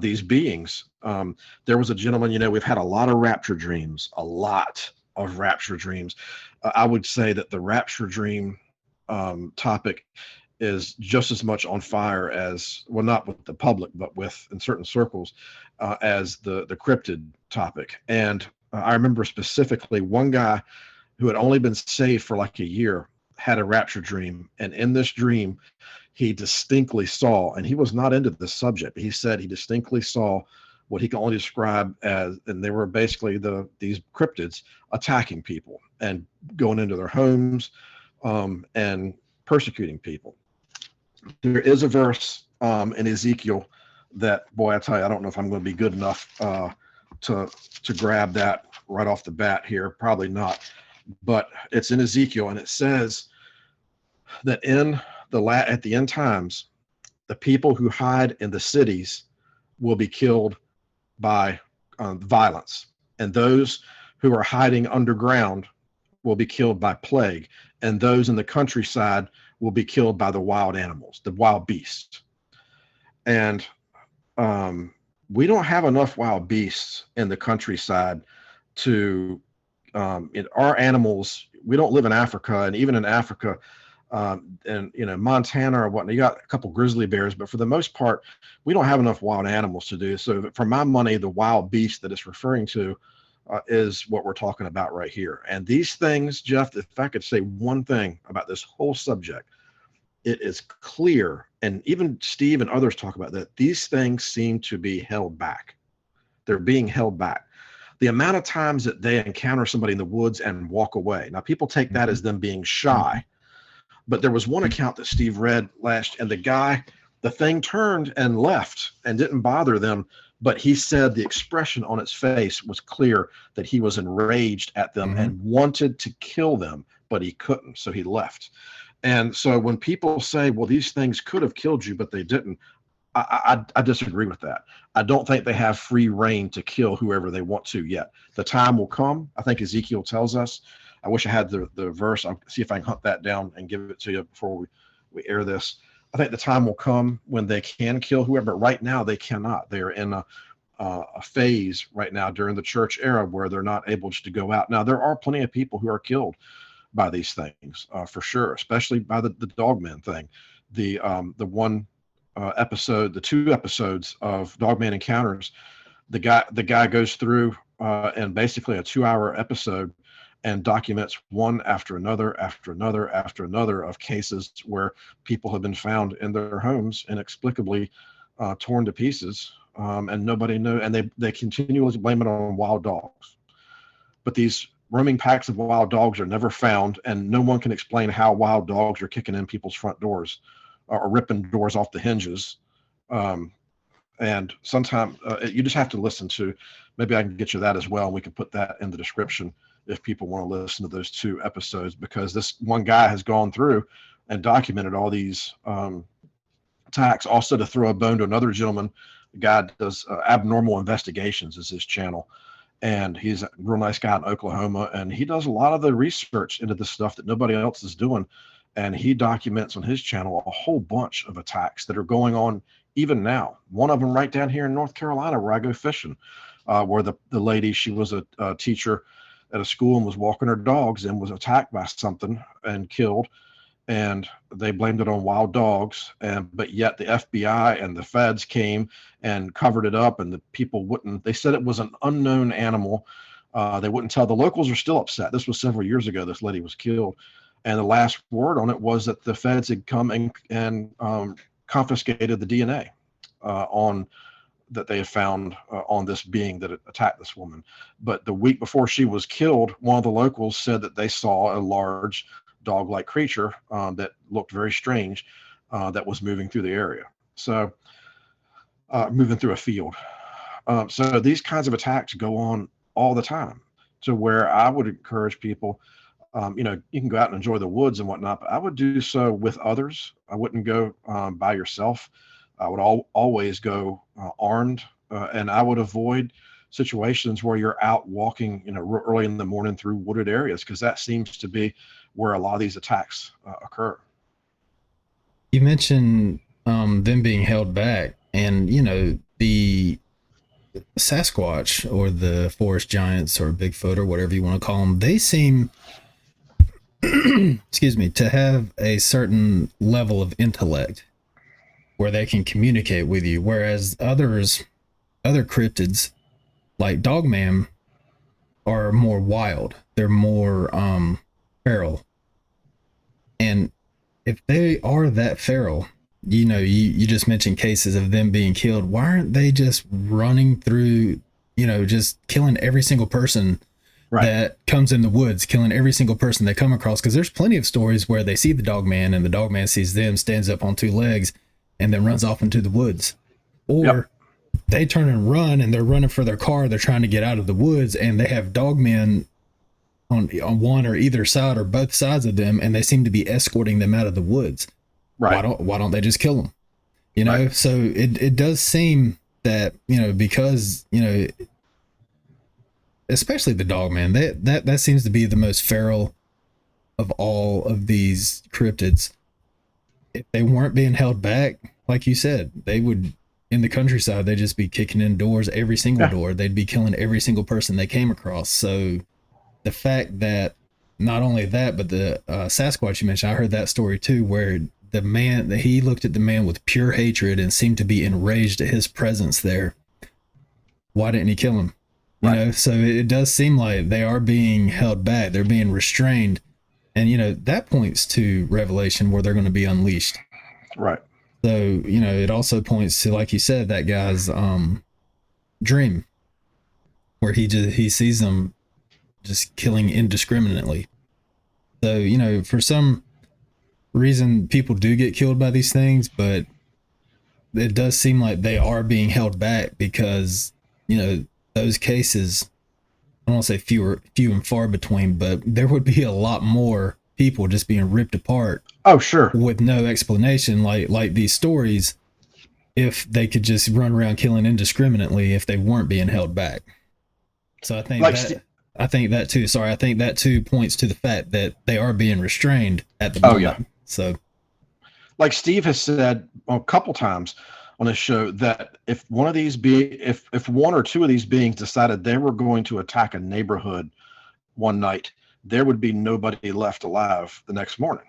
S2: these beings, there was a gentleman, we've had a lot of rapture dreams, I would say that the rapture dream topic is just as much on fire as, well, not with the public, but in certain circles, as the cryptid topic. And I remember specifically one guy who had only been saved for like a year had a rapture dream. And in this dream, he distinctly saw, and he was not into this subject, but he said he distinctly saw what he can only describe as, and they were basically these cryptids attacking people and going into their homes and persecuting people. There is a verse in Ezekiel that, boy, I tell you, I don't know if I'm going to be good enough to grab that right off the bat here. Probably not. but it's in Ezekiel, and it says that at the end times, the people who hide in the cities will be killed by violence, and those who are hiding underground will be killed by plague, and those in the countryside will be killed by the wild animals, the wild beasts. And we don't have enough wild beasts in the countryside to in our animals. We don't live in Africa, and even in Africa, and Montana or whatnot, you got a couple grizzly bears, but for the most part, we don't have enough wild animals to do. So for my money, the wild beast that it's referring to is what we're talking about right here. And these things, Jeff, if I could say one thing about this whole subject, it is clear, and even Steve and others talk about that, these things seem to be held back. They're being held back. The amount of times that they encounter somebody in the woods and walk away. Now, people take that as them being shy, but there was one account that Steve read and the thing turned and left and didn't bother them, but he said the expression on its face was clear that he was enraged at them and wanted to kill them, but he couldn't, so he left. And so when people say, well, these things could have killed you, but they didn't, I disagree with that. I don't think they have free reign to kill whoever they want to yet. The time will come. I think Ezekiel tells us. I wish I had the verse. I'll see if I can hunt that down and give it to you before we air this. I think the time will come when they can kill whoever, but right now they cannot. They are in a phase right now during the church era where they're not able to go out. Now, there are plenty of people who are killed by these things, for sure, especially by the Dogman thing. The one episode, the 2 episodes of Dogman Encounters, the guy goes through and basically a 2-hour episode and documents one after another of cases where people have been found in their homes inexplicably torn to pieces, and nobody knows, and they continually blame it on wild dogs. But these roaming packs of wild dogs are never found, and no one can explain how wild dogs are kicking in people's front doors or ripping doors off the hinges. And sometimes you just have to listen to, maybe I can get you that as well, and we can put that in the description if people want to listen to those 2 episodes, because this one guy has gone through and documented all these attacks. Also, to throw a bone to another gentleman, the guy does Abnormal Investigations is his channel. And he's a real nice guy in Oklahoma, and he does a lot of the research into this stuff that nobody else is doing. And he documents on his channel a whole bunch of attacks that are going on even now. One of them right down here in North Carolina where I go fishing, where the lady, she was a teacher at a school and was walking her dogs and was attacked by something and killed. And they blamed it on wild dogs, but yet the FBI and the feds came and covered it up, and the people wouldn't. They said it was an unknown animal. They wouldn't tell. The locals are still upset. This was several years ago. This lady was killed, and the last word on it was that the feds had come and confiscated the DNA that they had found on this being that attacked this woman. But the week before she was killed, one of the locals said that they saw a large dog-like creature that looked very strange that was moving through the area. So moving through a field. So these kinds of attacks go on all the time, to where I would encourage people, you can go out and enjoy the woods and whatnot, but I would do so with others. I wouldn't go by yourself. I would always go armed, and I would avoid situations where you're out walking, early in the morning through wooded areas, because that seems to be where a lot of these attacks occur.
S1: You mentioned them being held back, and the Sasquatch or the forest giants or Bigfoot or whatever you want to call them, they seem excuse me, to have a certain level of intellect where they can communicate with you, whereas other cryptids like Dogman are more wild. They're more feral. And if they are that feral, you just mentioned cases of them being killed. Why aren't they just running through, just killing every single person that comes in the woods, killing every single person they come across? Because there's plenty of stories where they see the Dogman and the Dogman sees them, stands up on 2 legs, and then runs off into the woods. Or they turn and run, and they're running for their car. They're trying to get out of the woods, and they have Dogmen on one or either side or both sides of them, and they seem to be escorting them out of the woods.
S2: Right.
S1: Why don't they just kill them? You know,
S2: Right.
S1: so it does seem that, you know, because, you know, especially the Dogman, that seems to be the most feral of all of these cryptids. If they weren't being held back, like you said, they would, in the countryside, they'd just be kicking in doors, every single
S2: Yeah.
S1: door. They'd be killing every single person they came across. So the fact that not only that, but the Sasquatch you mentioned, I heard that story too, where the man that he looked at the man with pure hatred and seemed to be enraged at his presence there. Why didn't he kill him? You
S2: Right.
S1: know, so it does seem like they are being held back, they're being restrained, and you know that points to Revelation where they're going to be unleashed.
S2: Right.
S1: So you know, it also points to, like you said, that guy's dream where he sees them just killing indiscriminately. So you know, for some reason, people do get killed by these things, but it does seem like they are being held back because, you know, those cases, I don't want to say few and far between, but there would be a lot more people just being ripped apart
S2: Oh, sure.
S1: with no explanation, like these stories, if they could just run around killing indiscriminately if they weren't being held back. So
S2: Like, St-
S1: I think that too. Sorry, I think that too points to the fact that they are being restrained at the
S2: oh yeah.
S1: moment. So
S2: Like Steve has said a couple times on his show that if one of these be if one or two of these beings decided they were going to attack a neighborhood one night, there would be nobody left alive the next morning.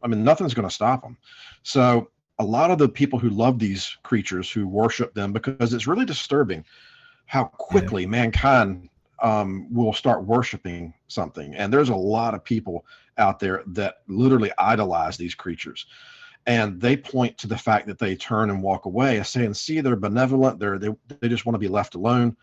S2: I mean, nothing's going to stop them. So a lot of the people who love these creatures, who worship them, because it's really disturbing how
S1: yeah,
S2: quickly mankind will start worshiping something. And there's a lot of people out there that literally idolize these creatures. And they point to the fact that they turn and walk away, saying, see, they're benevolent. They just want to be left alone,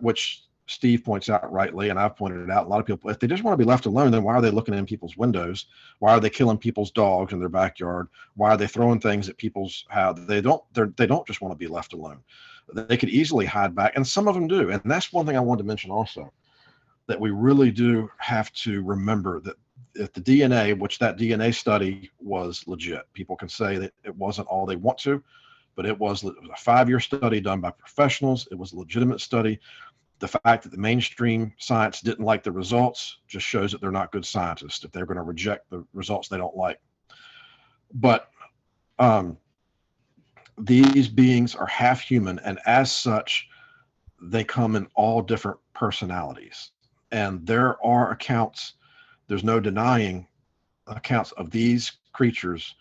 S2: which Steve points out rightly, and I've pointed it out. A lot of people, if they just want to be left alone, then why are they looking in people's windows? Why are they killing people's dogs in their backyard? Why are they throwing things at people's house? They don't just want to be left alone. They could easily hide back, and some of them do. And that's one thing I wanted to mention also, that we really do have to remember that if the DNA, which that DNA study was legit, people can say that it wasn't all they want to, but it was a 5-year study done by professionals. It was a legitimate study. The fact that the mainstream science didn't like the results just shows that they're not good scientists if they're going to reject the results they don't like. But um, these beings are half human, and as such, they come in all different personalities. And there are accounts, there's no denying accounts of these creatures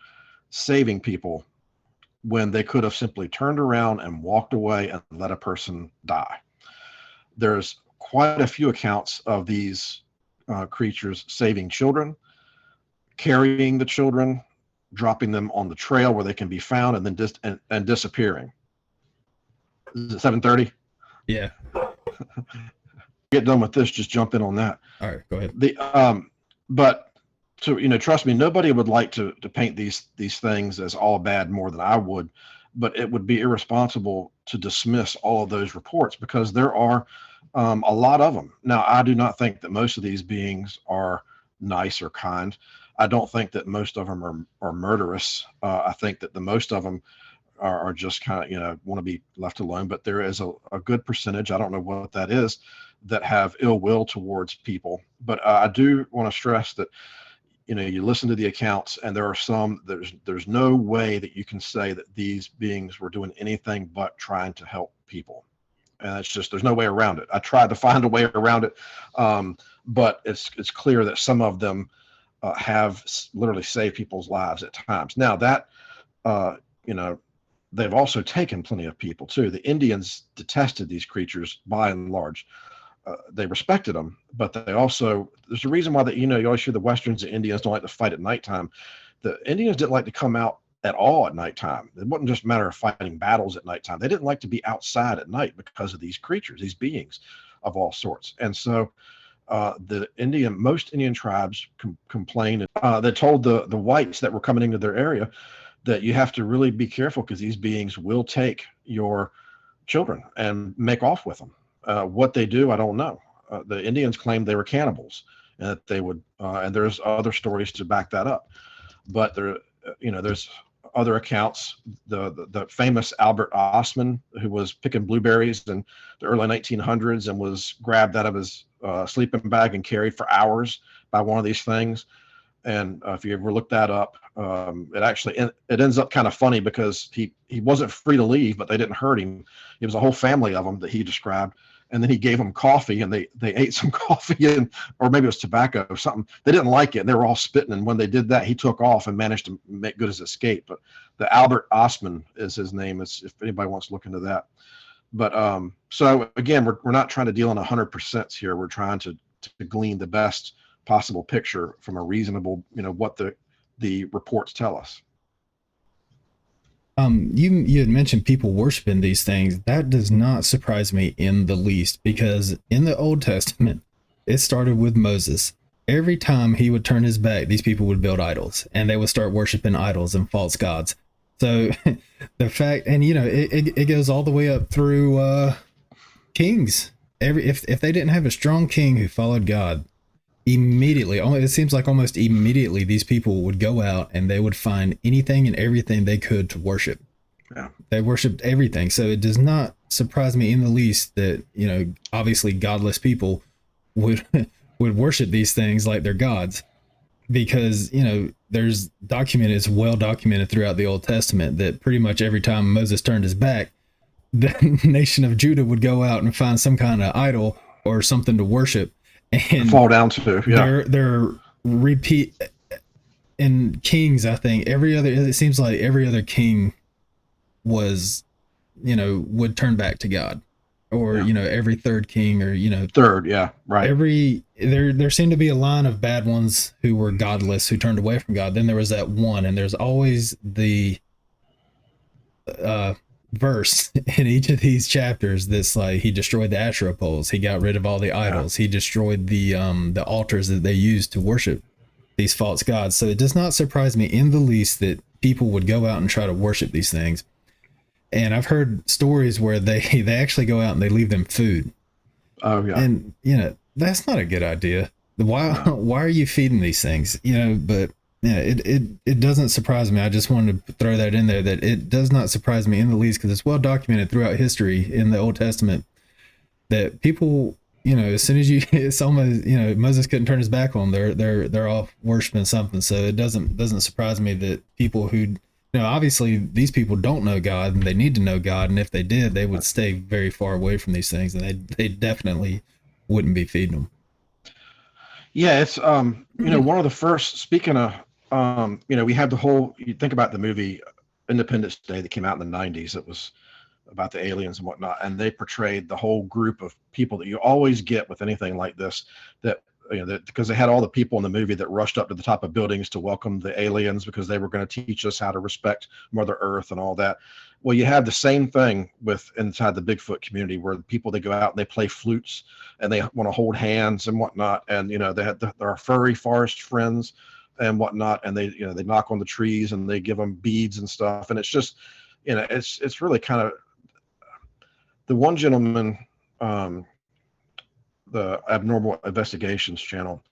S2: saving people when they could have simply turned around and walked away and let a person die. There's quite a few accounts of these creatures saving children, carrying the children, dropping them on the trail where they can be found, and then and disappearing. Is it 7:30?
S1: yeah.
S2: Get done with this, just jump in on that.
S1: All right, go ahead.
S2: But so, trust me, nobody would like to paint these things as all bad more than I would, but it would be irresponsible to dismiss all of those reports, because there are a lot of them. Now, I do not think that most of these beings are nice or kind. I don't think that most of them are murderous. I think that the most of them are just kind of, want to be left alone. But there is a good percentage, I don't know what that is, that have ill will towards people. But I do want to stress that, you listen to the accounts, and there are some, there's no way that you can say that these beings were doing anything but trying to help people. And it's just, there's no way around it. I tried to find a way around it, but it's clear that some of them have literally saved people's lives at times. Now that, they've also taken plenty of people too. The Indians detested these creatures by and large. They respected them, but they also, there's a reason why that, you always hear the Westerns and Indians don't like to fight at nighttime. The Indians didn't like to come out at all at nighttime. It wasn't just a matter of fighting battles at nighttime. They didn't like to be outside at night because of these creatures, these beings of all sorts. And so most Indian tribes complained. They told the whites that were coming into their area that you have to really be careful, because these beings will take your children and make off with them. What they do, I don't know. the Indians claimed they were cannibals, and that they would. And there's other stories to back that up, but there's other accounts. The famous Albert Ostman, who was picking blueberries in the early 1900s and was grabbed out of his sleeping bag and carried for hours by one of these things. And if you ever look that up, it ends up kind of funny because he wasn't free to leave, but they didn't hurt him. It was a whole family of them that he described, and then he gave them coffee, and they ate some coffee, or maybe it was tobacco or something. They didn't like it, and they were all spitting. And when they did that, he took off and managed to make good his escape. But the Albert Ostman is his name. If anybody wants to look into that. But so again, we're not trying to deal in 100% here. We're trying to glean the best possible picture from a reasonable, what the reports tell us.
S1: You had mentioned people worshiping these things. That does not surprise me in the least, because in the Old Testament, it started with Moses. Every time he would turn his back, these people would build idols, and they would start worshiping idols and false gods. So the fact, and it goes all the way up through kings. If they didn't have a strong king who followed God, immediately, it seems like almost immediately, these people would go out and they would find anything and everything they could to worship.
S2: Yeah.
S1: They worshipped everything. So it does not surprise me in the least that, obviously godless people would worship these things like they're gods, because, there's documented, it's well documented throughout the Old Testament that pretty much every time Moses turned his back, the nation of Judah would go out and find some kind of idol or something to worship. And
S2: fall down to, yeah.
S1: They're repeat in Kings. I think it seems like every other king was, would turn back to God, or every third king, or
S2: third, yeah, right.
S1: There seemed to be a line of bad ones who were godless, who turned away from God. Then there was that one, and there's always the verse in each of these chapters that's like, he destroyed the Asherah poles, he got rid of all the idols, he destroyed the altars that they used to worship these false gods. So it does not surprise me in the least that people would go out and try to worship these things. And I've heard stories where they actually go out and they leave them food.
S2: Oh yeah.
S1: And that's not a good idea. Why are you feeding these things? But yeah, it doesn't surprise me. I just wanted to throw that in there, that it does not surprise me in the least, because it's well documented throughout history in the Old Testament that people, as soon as it's almost, Moses couldn't turn his back on them, they're all worshiping something. So it doesn't surprise me that people who, obviously these people don't know God, and they need to know God, and if they did, they would stay very far away from these things, and they definitely wouldn't be feeding them.
S2: Yeah, it's one of the first, speaking of we had the whole, you think about the movie Independence Day that came out in the 90s. It was about the aliens and whatnot, and they portrayed the whole group of people that you always get with anything like this, that because they had all the people in the movie that rushed up to the top of buildings to welcome the aliens because they were going to teach us how to respect Mother Earth and all that. Well, you have the same thing with inside the Bigfoot community, where the people, they go out and they play flutes and they want to hold hands and whatnot, and they had their furry forest friends and whatnot, and they they knock on the trees and they give them beads and stuff, and it's just it's really kind of, the one gentleman, the Abnormal Investigations channel,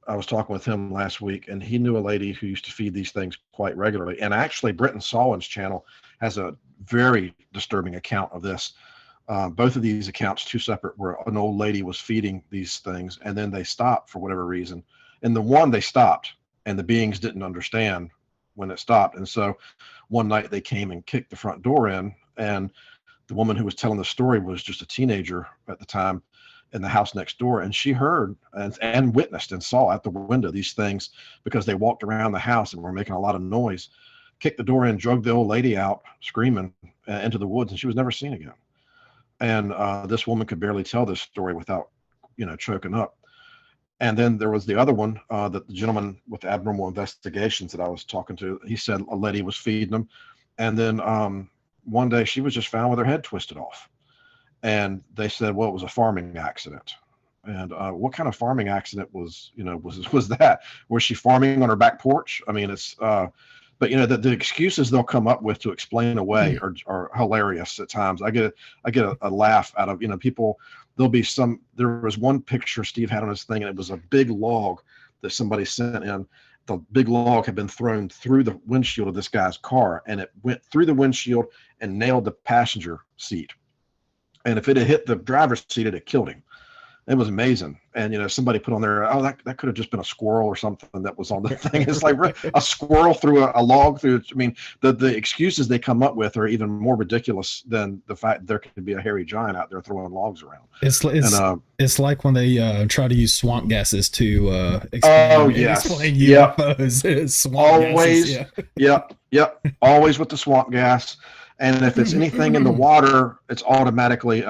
S2: I was talking with him last week, and he knew a lady who used to feed these things quite regularly. And actually, Britton Sawin's channel has a very disturbing account of this. Both of these accounts, two separate, where an old lady was feeding these things, and then they stopped for whatever reason. And the one, they stopped, and the beings didn't understand when it stopped. And so one night they came and kicked the front door in, and the woman who was telling the story was just a teenager at the time in the house next door, and she heard and witnessed and saw at the window these things, because they walked around the house and were making a lot of noise, kicked the door in, drug the old lady out screaming into the woods, and she was never seen again. And this woman could barely tell this story without choking up. And then there was the other one, that the gentleman with the Abnormal Investigations that I was talking to, he said a lady was feeding them, and then one day she was just found with her head twisted off. And they said, well, it was a farming accident. And what kind of farming accident was that? Was she farming on her back porch? I mean, it's, but the excuses they'll come up with to explain away are hilarious at times. I get a laugh out of, people there was one picture Steve had on his thing, and it was a big log that somebody sent in. The big log had been thrown through the windshield of this guy's car, and it went through the windshield and nailed the passenger seat. And if it had hit the driver's seat, it had killed him. It was amazing. And somebody put on there, oh, that could have just been a squirrel or something that was on the thing. It's like a squirrel through a log through. I mean, the excuses they come up with are even more ridiculous than the fact there could be a hairy giant out there throwing logs around.
S1: It's like when they try to use swamp gases to
S2: explain
S1: UFOs. Swamp
S2: always
S1: gases,
S2: yep, always with the swamp gas. And if it's anything in the water, it's automatically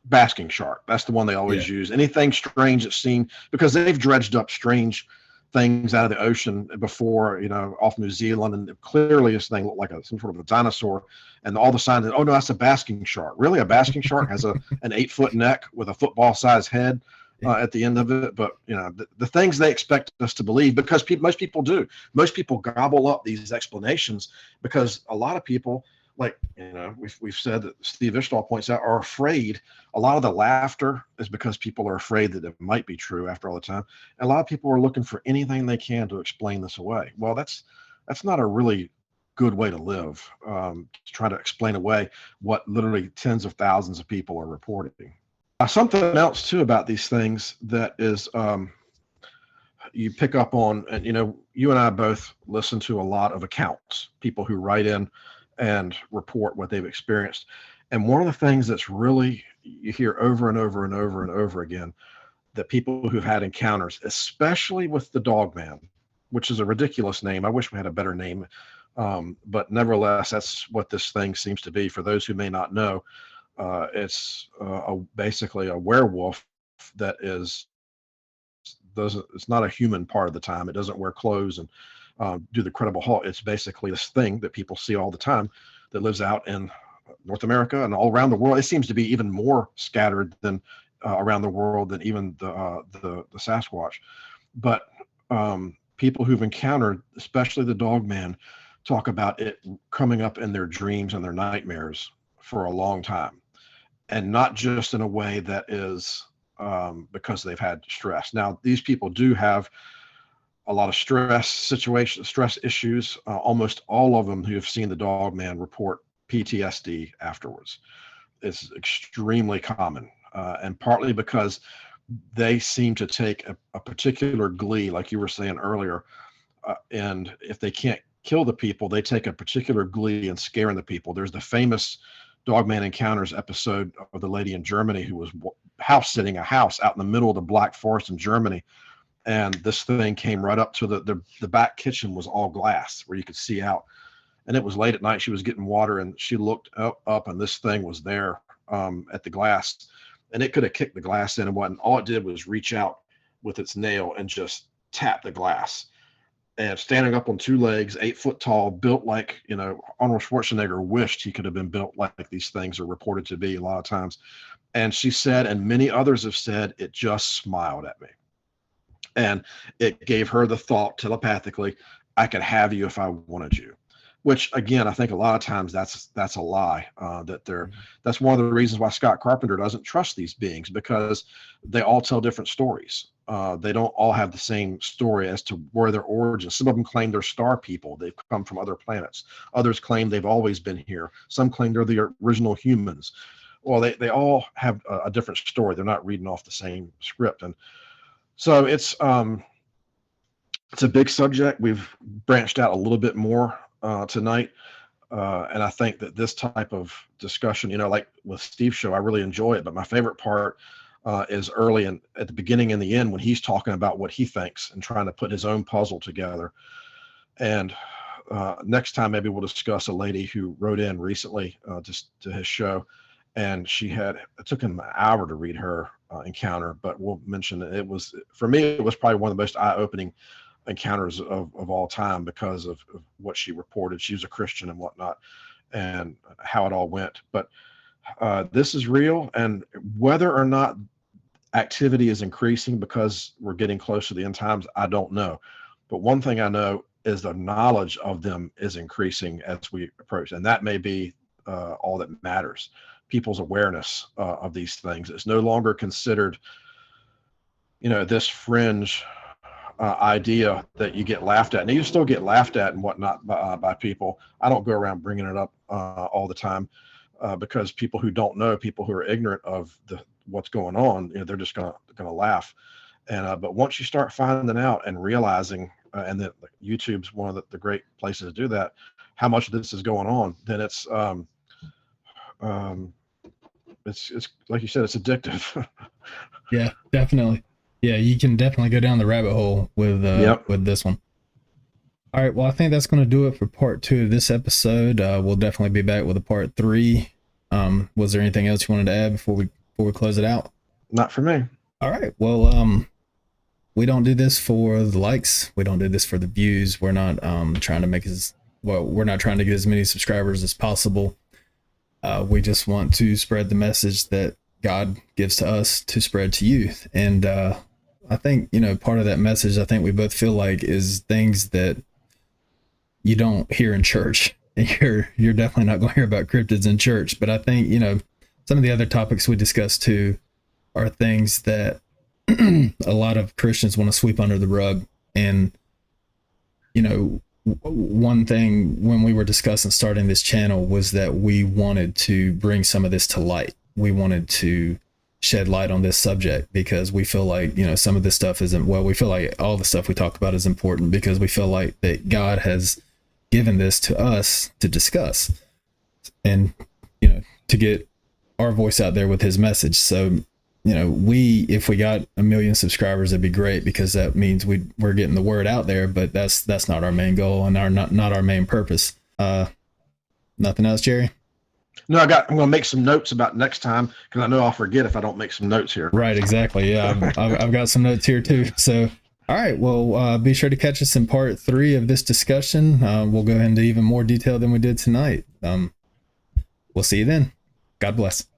S2: basking shark. That's the one they always use. Anything strange that's seen, because they've dredged up strange things out of the ocean before, off New Zealand, and clearly this thing looked like some sort of a dinosaur, and all the signs that, oh no, that's a basking shark. Really? A basking shark has an 8-foot neck with a football sized head at the end of it. But the things they expect us to believe, because most people do. Most people gobble up these explanations because a lot of people, like, we've said that Steve Ishtal points out, are afraid. A lot of the laughter is because people are afraid that it might be true after all the time. And a lot of people are looking for anything they can to explain this away. Well, that's not a really good way to live, to try to explain away what literally tens of thousands of people are reporting. Something else too about these things that is, you pick up on, and you and I both listen to a lot of accounts, people who write in and report what they've experienced. And one of the things that's really, you hear over and over and over and over again, that people who've had encounters, especially with the Dogman, which is a ridiculous name. I wish we had a better name. But nevertheless, that's what this thing seems to be. For those who may not know, it's basically a werewolf that it's not a human part of the time. It doesn't wear clothes and do the Credible Halt. It's basically this thing that people see all the time that lives out in North America and all around the world. It seems to be even more scattered than around the world than even the Sasquatch. But people who've encountered, especially the Dogman, talk about it coming up in their dreams and their nightmares for a long time, and not just in a way that is because they've had stress. Now, these people do have a lot of stress issues. Almost all of them who have seen the Dogman report PTSD afterwards. It's extremely common, and partly because they seem to take a particular glee, like you were saying earlier, and if they can't kill the people, they take a particular glee in scaring the people. There's the famous Dogman Encounters episode of the lady in Germany who was house sitting a house out in the middle of the Black Forest in Germany. And this thing came right up to the back kitchen was all glass where you could see out. And it was late at night. She was getting water and she looked up and this thing was there at the glass. And it could have kicked the glass in and what. And all it did was reach out with its nail and just tap the glass. And standing up on two legs, 8 foot tall, built like, Arnold Schwarzenegger wished he could have been built like these things are reported to be a lot of times. And she said, and many others have said, it just smiled at me. And it gave her the thought telepathically, I could have you if I wanted you. Which again, I think a lot of times that's a lie. That's one of the reasons why Scott Carpenter doesn't trust these beings, because they all tell different stories. They don't all have the same story as to where their origins. Some of them claim they're star people. They've come from other planets. Others claim they've always been here. Some claim they're the original humans. Well, they all have a different story. They're not reading off the same script. And so it's a big subject. We've branched out a little bit more tonight. And I think that this type of discussion, like with Steve's show, I really enjoy it. But my favorite part is early and at the beginning and the end when he's talking about what he thinks and trying to put his own puzzle together. And next time, maybe we'll discuss a lady who wrote in recently just to his show. And it took him an hour to read her encounter, but we'll mention that for me, it was probably one of the most eye-opening encounters of all time because of what she reported. She was a Christian and whatnot, and how it all went. But this is real, and whether or not activity is increasing because we're getting close to the end times, I don't know. But one thing I know is the knowledge of them is increasing as we approach, and that may be all that matters. people's awareness of these things. It's no longer considered, this fringe idea that you get laughed at, and you still get laughed at and whatnot by people. I don't go around bringing it up all the time because people who don't know, people who are ignorant of what's going on, they're just gonna laugh. And but once you start finding out and realizing, and that YouTube's one of the great places to do that, how much of this is going on, then it's like you said, it's addictive.
S1: Yeah, definitely. Yeah, you can definitely go down the rabbit hole with this one. All right, well, I think that's going to do it for part 2 of this episode. We'll definitely be back with a part 3. Was there anything else you wanted to add before we close it out?
S2: Not for me.
S1: All right, well, we don't do this for the likes. We don't do this for the views. We're not trying to get as many subscribers as possible. We just want to spread the message that God gives to us to spread to youth. And I think, part of that message, I think we both feel like, is things that you don't hear in church. You're definitely not going to hear about cryptids in church. But I think, some of the other topics we discussed too are things that a lot of Christians want to sweep under the rug. And, one thing when we were discussing starting this channel was that we wanted to bring some of this to light. We wanted to shed light on this subject because we feel like, some of this stuff we feel like all the stuff we talk about is important because we feel like that God has given this to us to discuss and, to get our voice out there with his message. So, if we got 1 million subscribers, that'd be great because that means we're getting the word out there, but that's not our main goal and not our main purpose. Nothing else, Jerry?
S2: No, I'm going to make some notes about next time because I know I'll forget if I don't make some notes here.
S1: Right, exactly. Yeah, I've got some notes here too. So, all right, well, be sure to catch us in part 3 of this discussion. We'll go into even more detail than we did tonight. We'll see you then. God bless.